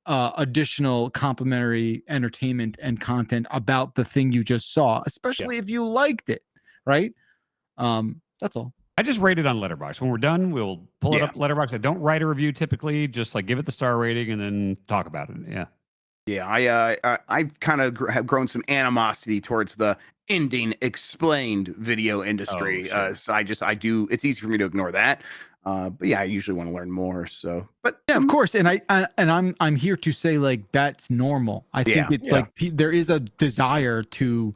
additional complimentary entertainment and content about the thing you just saw, especially if you liked it, right? That's all. I just rate it on Letterboxd. When we're done, we'll pull it up Letterboxd. I don't write a review typically, just like give it the star rating and then talk about it. Yeah, I've kind of have grown some animosity towards the ending explained video industry. So I do. It's easy for me to ignore that. But yeah, I usually want to learn more. So, but yeah, of course. And I'm here to say like that's normal. I think it's like there is a desire to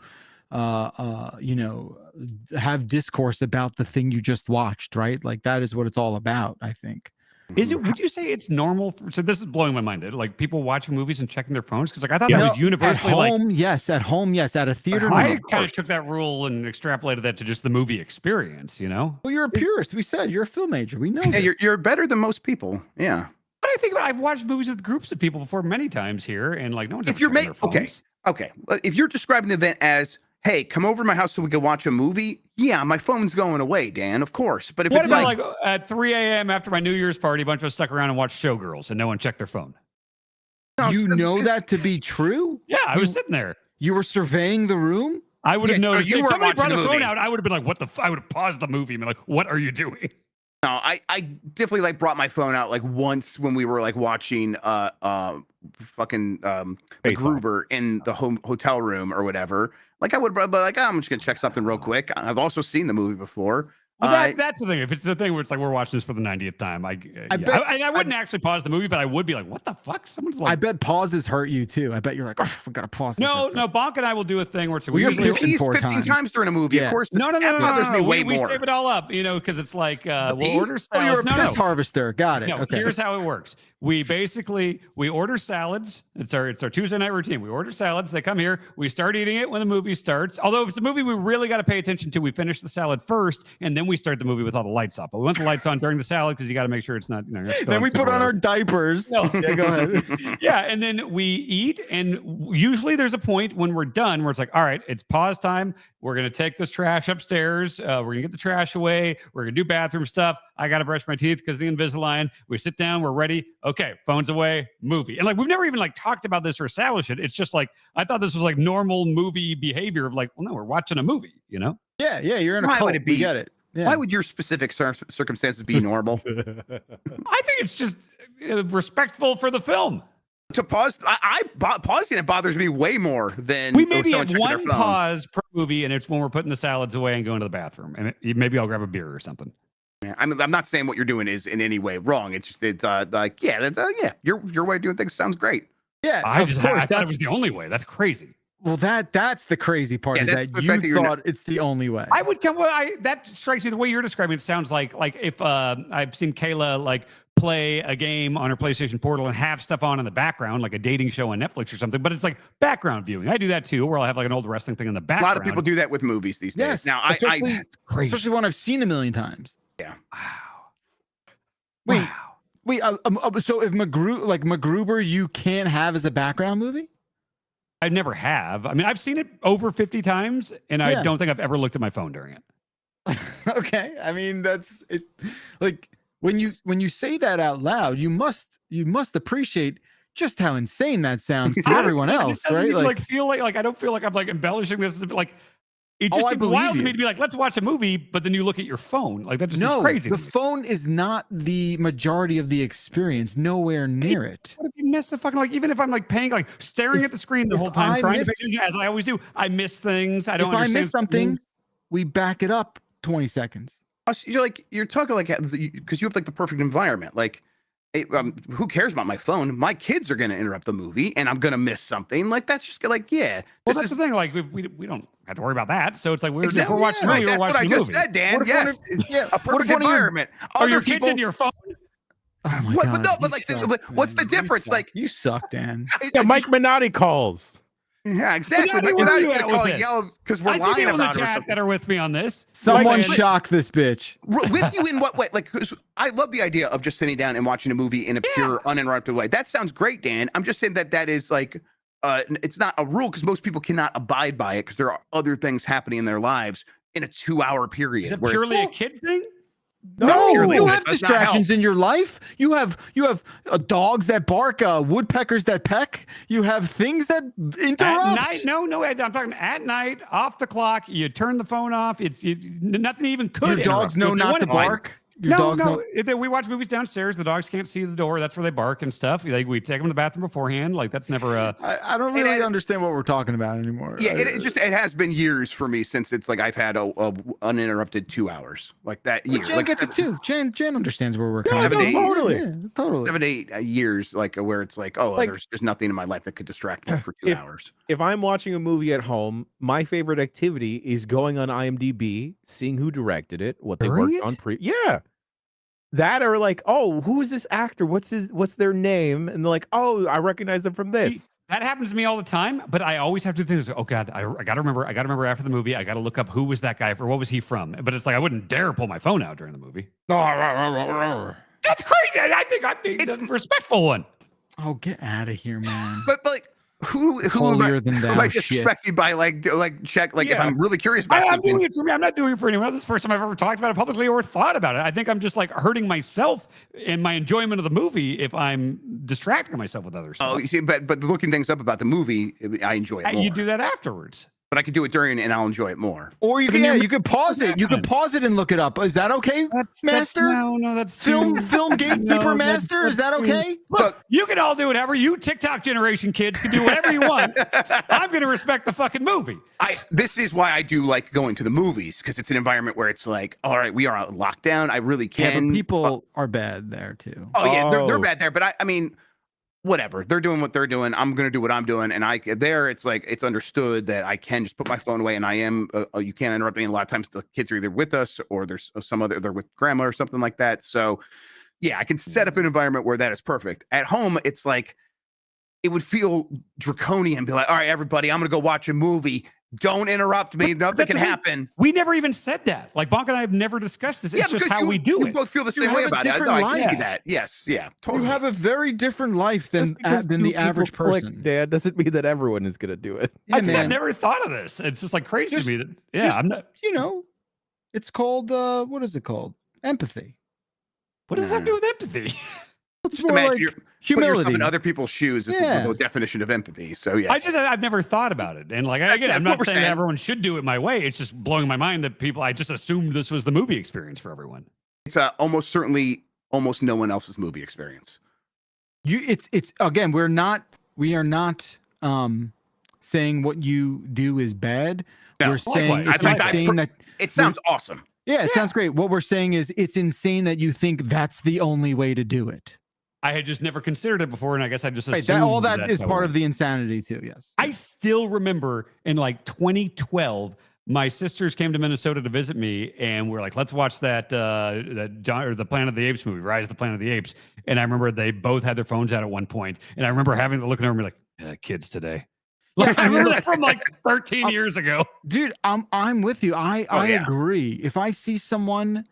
have discourse about the thing you just watched, right? Like that is what it's all about, I think. Would you say it's normal so this is blowing my mind, like people watching movies and checking their phones? Because like I thought that was universally at home, yes, at a theater. I kind of took that rule and extrapolated that to just the movie experience, Well, you're a purist. We said you're a film major. We know. Yeah, you're better than most people. Yeah. But I think I've watched movies with groups of people before many times here, and like no one's. If you're making Okay, if you're describing the event as, hey, come over to my house so we can watch a movie, yeah, my phone's going away, Dan, of course. But if What it's about like at 3 a.m. after my New Year's party, a bunch of us stuck around and watched Showgirls and no one checked their phone? You know that to be true? Yeah, I was sitting there. You were surveying the room? I would have noticed. you If weren't somebody watching brought the a phone movie. out, I would have been like, what the I would have paused the movie and been like, what are you doing? No, I definitely like brought my phone out like once when we were like watching fucking MacGruber in the hotel room or whatever. Like I would be like, oh, I'm just gonna check something real quick. I've also seen the movie before. Well, that's the thing. If it's the thing where it's like we're watching this for the 90th time, I wouldn't actually pause the movie, but I would be like, what the fuck? Someone's like, I bet pauses hurt you too. I bet you're like, oh, we gotta pause. No, Bonk and I will do a thing where it's We usually usually he's 15 times during a movie. Yeah. Of course, no. that bothers me way we more. save it all up, because it's like we'll order Oh, salads. you're a piss harvester. Got it. No, Okay. here's how it works. We order salads. It's our Tuesday night routine. We order salads. They come here. We start eating it when the movie starts. Although if it's a movie we really got to pay attention to, we finish the salad first, and then we start the movie with all the lights off. But we want the lights on during the salad because you got to make sure it's not. Then we put on our diapers. No. Yeah, go ahead. Yeah, and then we eat, and usually there's a point when we're done where it's like, all right, it's pause time. We're gonna take this trash upstairs. We're gonna get the trash away. We're gonna do bathroom stuff. I gotta brush my teeth because the Invisalign. We sit down. We're ready. Okay, phones away. Movie. And like we've never even like talked about this or established it. It's just like I thought this was like normal movie behavior of like, well, no, we're watching a movie. Yeah, you're in a Why cult. would it be? We get it. Yeah. Why would your specific circumstances be normal? I think it's just respectful for the film. To pause, pausing it bothers me way more than We maybe someone have checking their one phone. pause per movie, and it's when we're putting the salads away and going to the bathroom. And maybe I'll grab a beer or something. Yeah, I'm not saying what you're doing is in any way wrong. It's just like your way of doing things sounds great. Yeah, I of course. thought it was the only way. That's crazy. Well, that's the crazy part is that's that the you fact that you're thought it's the only way. I would come. Well, that strikes me the way you're describing it. Sounds like if I've seen Kayla like play a game on her PlayStation Portal and have stuff on in the background, like a dating show on Netflix or something. But it's like background viewing. I do that too, where I'll have like an old wrestling thing in the A background. lot of people do that with movies these days. Yes, Now, especially when I've seen a million times. Yeah. Wow. Wait. So if MacGruber, you can't have as a background movie? I never have. I mean, I've seen it over 50 times, and I don't think I've ever looked at my phone during it. Okay, I mean that's it. Like when you say that out loud, you must appreciate just how insane that sounds to everyone else, right? Like feel like I don't feel like I'm like embellishing this. Like it just seems wild to me to be like, let's watch a movie, but then you look at your phone. Like that just seems crazy. The phone is not the majority of the experience. Nowhere near it. What if you miss the fucking even if I'm like paying staring at the screen the whole time, trying to pay attention as I always do, I miss things. I don't understand. If I miss something, we back it up 20 seconds. You're talking because you have like the perfect environment. Like, who cares about my phone? My kids are going to interrupt the movie, and I'm going to miss something. Like that's just like Well, that's the thing. Like we don't have to worry about that. So it's like we're watching a movie. That's we're watching what I a just movie. said, Dan. Yes, a perfect environment. Are your kids in your phone? Oh my God, but what's the difference? Like you suck, Dan. Yeah, Mike Minotti calls. Yeah, exactly. Mike Minotti's gonna call and yell because we're lying people about in the it. chat that are with me on this. Someone shock this bitch. With you in what way? Like, 'cause I love the idea of just sitting down and watching a movie in a pure, uninterrupted way. That sounds great, Dan. I'm just saying that is like, it's not a rule because most people cannot abide by it because there are other things happening in their lives in a 2-hour period. Is it purely a kid thing? No, Purely, you have does not distractions help. in your life. You have dogs that bark, woodpeckers that peck. You have things that interrupt. At night? No. I'm talking at night, off the clock. You turn the phone off. Nothing even could. Your dogs know not to bark. No. We watch movies downstairs. The dogs can't see the door. That's where they bark and stuff. Like we take them to the bathroom beforehand. Like that's never a. I don't really understand what we're talking about anymore. Yeah, it has been years for me since it's like I've had a uninterrupted 2 hours like that. Jen Like gets it too. Jen understands where we're Yeah, coming no, from. totally. Yeah, totally. 7 to 8 years, like where it's like, there's nothing in my life that could distract me for 2 hours. If I'm watching a movie at home, my favorite activity is going on IMDb, seeing who directed it, what they worked on Yeah. That or like, oh, who is this actor? What's their name? And they're like, oh, I recognize them from this. See, that happens to me all the time, but I always have to think, oh God, I gotta remember after the movie, I gotta look up who was that guy for what was he from? But it's like I wouldn't dare pull my phone out during the movie. That's crazy. I think I'm being the respectful one. Oh, get out of here, man. But like who holier than am I thou shit. disrespecting by like check if Yeah. I'm really curious about I'm something? doing it for me. I'm not doing it for anyone else. This is the first time I've ever talked about it publicly or thought about it. I think I'm just like hurting myself in my enjoyment of the movie if I'm distracting myself with other stuff. Oh, you see, but looking things up about the movie, I enjoy it more. You do that afterwards. But I could do it during, and I'll enjoy it more. Or you can, Then you could pause it. You could pause it and look it up. Is that okay, Master? That's Film too- gatekeeper No, Master. Is that that's too- okay? Look, you can all do whatever. You TikTok generation kids can do whatever you want. I'm going to respect the fucking movie. This is why I do like going to the movies, because it's an environment where it's like, all right, we are on lockdown. I really Yeah, can. but people are bad there too. Oh yeah, they're bad there. But I mean, whatever. They're doing what they're doing. I'm gonna do what I'm doing. And it's like it's understood that I can just put my phone away, and I am. You can't interrupt me. And a lot of times the kids are either with us or there's some other. They're with grandma or something like that. So yeah, I can set up an environment where that is perfect. At home, it's like it would feel draconian. Be like, all right, everybody, I'm gonna go watch a movie. Don't interrupt me. Nothing can happen. We never even said that. Like Bonk and I have never discussed this. It's just how we do you it. both feel the You same way have a about it. different I can see life. that. Yes, yeah, totally. You have a very different life than Just because two the people average click, person. Dad, doesn't mean that everyone is going to do it. Yeah, I've man. never thought of this. It's just like crazy to me. That, just- I'm not. You know, it's called what is it called? Empathy. What does that do with empathy? It's Just more imagine like you're putting yourself humility. in other people's shoes is Yeah. the definition of empathy. So yes. I've never thought about it. And like, again, That's I'm what not we're saying that saying. everyone should do it my way. It's just blowing my mind that I just assumed this was the movie experience for everyone. It's almost certainly almost no one else's movie experience. It's again, we are not saying what you do is bad. No, we're saying likewise. it's I think insane that It sounds awesome. yeah, it sounds great. What we're saying is it's insane that you think that's the only way to do it. I had just never considered it before, and I guess I just Right, assumed all that that's is how it part was. of the insanity too. Yes. I still remember in like 2012, my sisters came to Minnesota to visit me, and we're like, let's watch that the Planet of the Apes movie, Rise of the Planet of the Apes. And I remember they both had their phones out at one point, and I remember having to look at them and be like, kids today. Like, I remember from like 13 years ago. Dude, I'm with you. I agree. If I see someone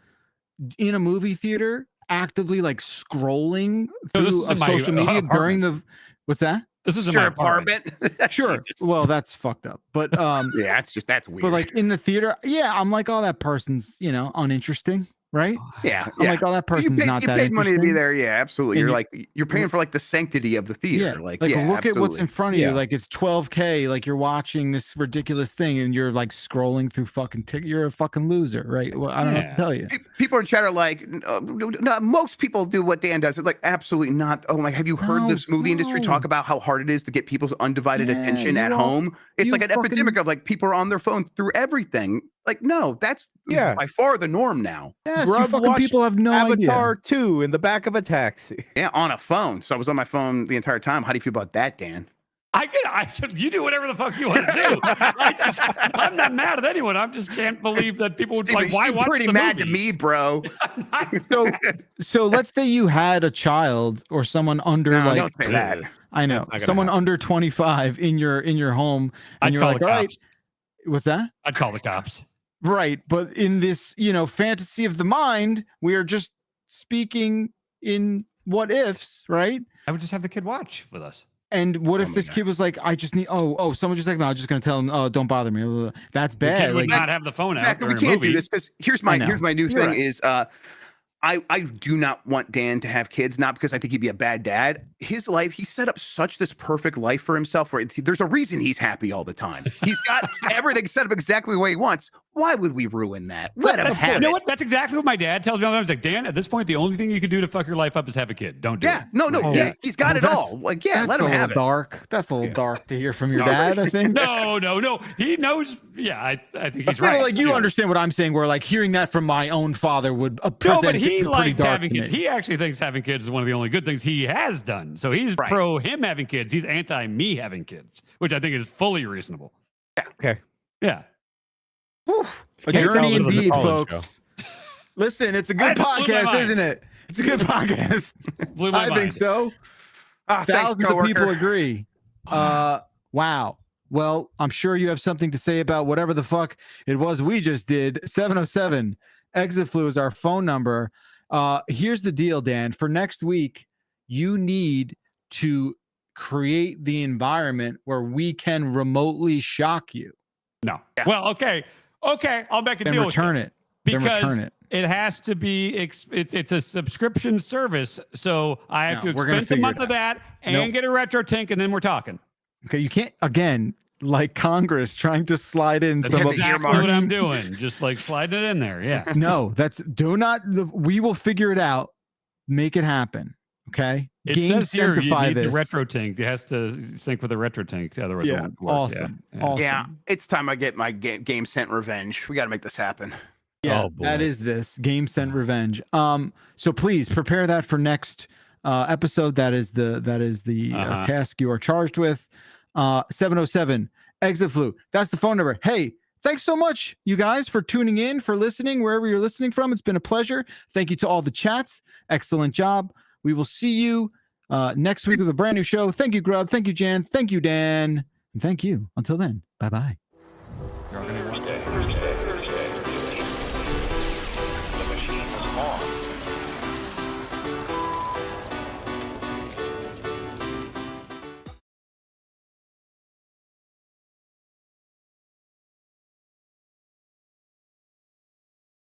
in a movie theater actively like scrolling this through is in my social media during the what's that? This is in Your my apartment. Sure. Well, that's fucked up. But yeah, that's weird. but like in the theater, yeah, I'm like, oh, that person's, uninteresting, right? yeah, I'm like, oh, that person's not you that paid money to be interesting. there. Yeah, absolutely. And You're paying for like the sanctity of the theater. Yeah, Yeah, look at what's in front of you. Yeah. Like it's 12K. Like you're watching this ridiculous thing, and you're like scrolling through fucking. You're a fucking loser, right? Well, I don't know what to tell you. People in chat are like, no, most people do what Dan does. It's like absolutely not. Oh my, have you heard No, this movie industry no. talk about how hard it is to get people's undivided Yeah, attention you at all- home? It's you like an fucking- epidemic of like people are on their phone through everything. Like, no, that's by far the norm now. Yes, you Grub fucking watched people have no Avatar idea. 2 in the back of a taxi. Yeah, on a phone. So I was on my phone the entire time. How do you feel about that, Dan? You do whatever the fuck you want to do. I'm not mad at anyone. I just can't believe that people would Steven, like, why you're watch pretty the mad movie? to me, bro. So let's say you had a child or someone under No, like don't say that. I know That's not gonna someone happen. under 25 in your home, and I'd you're call like, the all right, cops. what's that? I'd call the cops. Right, but in this fantasy of the mind, we are just speaking in what ifs, right? I would just have the kid watch with us. And what if my this God. kid was like, I just need someone just like me, I'm just gonna tell him, oh, don't bother me. That's The bad. kid would Like, not have the phone out Mac, we during a can't movie. do this because here's I my know. new You're thing right. is I do not want Dan to have kids, not because I think he'd be a bad dad. His life, he set up such this perfect life for himself where there's a reason he's happy all the time. He's got everything set up exactly the way he wants. Why would we ruin that? Let him have You know it. what? That's exactly what my dad tells me all the time. He's like, Dan, at this point, the only thing you can do to fuck your life up is have a kid. Don't do Yeah, it. no, Like, yeah, he's got it That's- all. Like, yeah, that's let a him little have it. dark. That's a little dark to hear from your No, dad, I think. No. He knows. Yeah, I think he's But right. like you Yeah. understand what I'm saying, where like hearing that from my own father would No, present but it he pretty likes dark having to kids. me. He actually thinks having kids is one of the only good things he has done. So he's Right. pro him having kids. He's anti me having kids, which I think is fully reasonable. Okay. Yeah. Whew. A Can't tell journey this is a indeed, college folks. Listen, it's a good That just blew my podcast, mind. isn't it? It's a good podcast. Blew my I mind. think so. Thanks, Thousands of people coworker. agree. Wow. Well, I'm sure you have something to say about whatever the fuck it was we just did. 707 Exit Flu is our phone number. Here's the deal, Dan. For next week, you need to create the environment where we can remotely shock you. No. Well, okay. I'll make a Then deal return with it. because Then return it. it has to be. It's a subscription service, so I have No, to we're gonna expense a figure month it of that and Nope. get a retro tank, and then we're talking. Okay, you can't again like Congress trying to slide in That's some exactly earmarks. what I'm doing. Just like sliding it in there. Yeah. No, that's do not. We will figure it out. Make it happen. Okay. It Game says here you centify need the this. retro tank. It has to sync with the retro tank. Otherwise, it Yeah, won't work. awesome. Yeah. Awesome. Yeah, it's time I get my game sent revenge. We got to make this happen. Yeah, Oh, boy. that is this game sent revenge. So please prepare that for next episode. That is the task you are charged with. 707 exit flu. That's the phone number. Hey, thanks so much, you guys, for tuning in, for listening, wherever you're listening from. It's been a pleasure. Thank you to all the chats. Excellent job. We will see you next week with a brand new show. Thank you, Grub. Thank you, Jan. Thank you, Dan. And thank you. Until then, bye-bye. Thursday.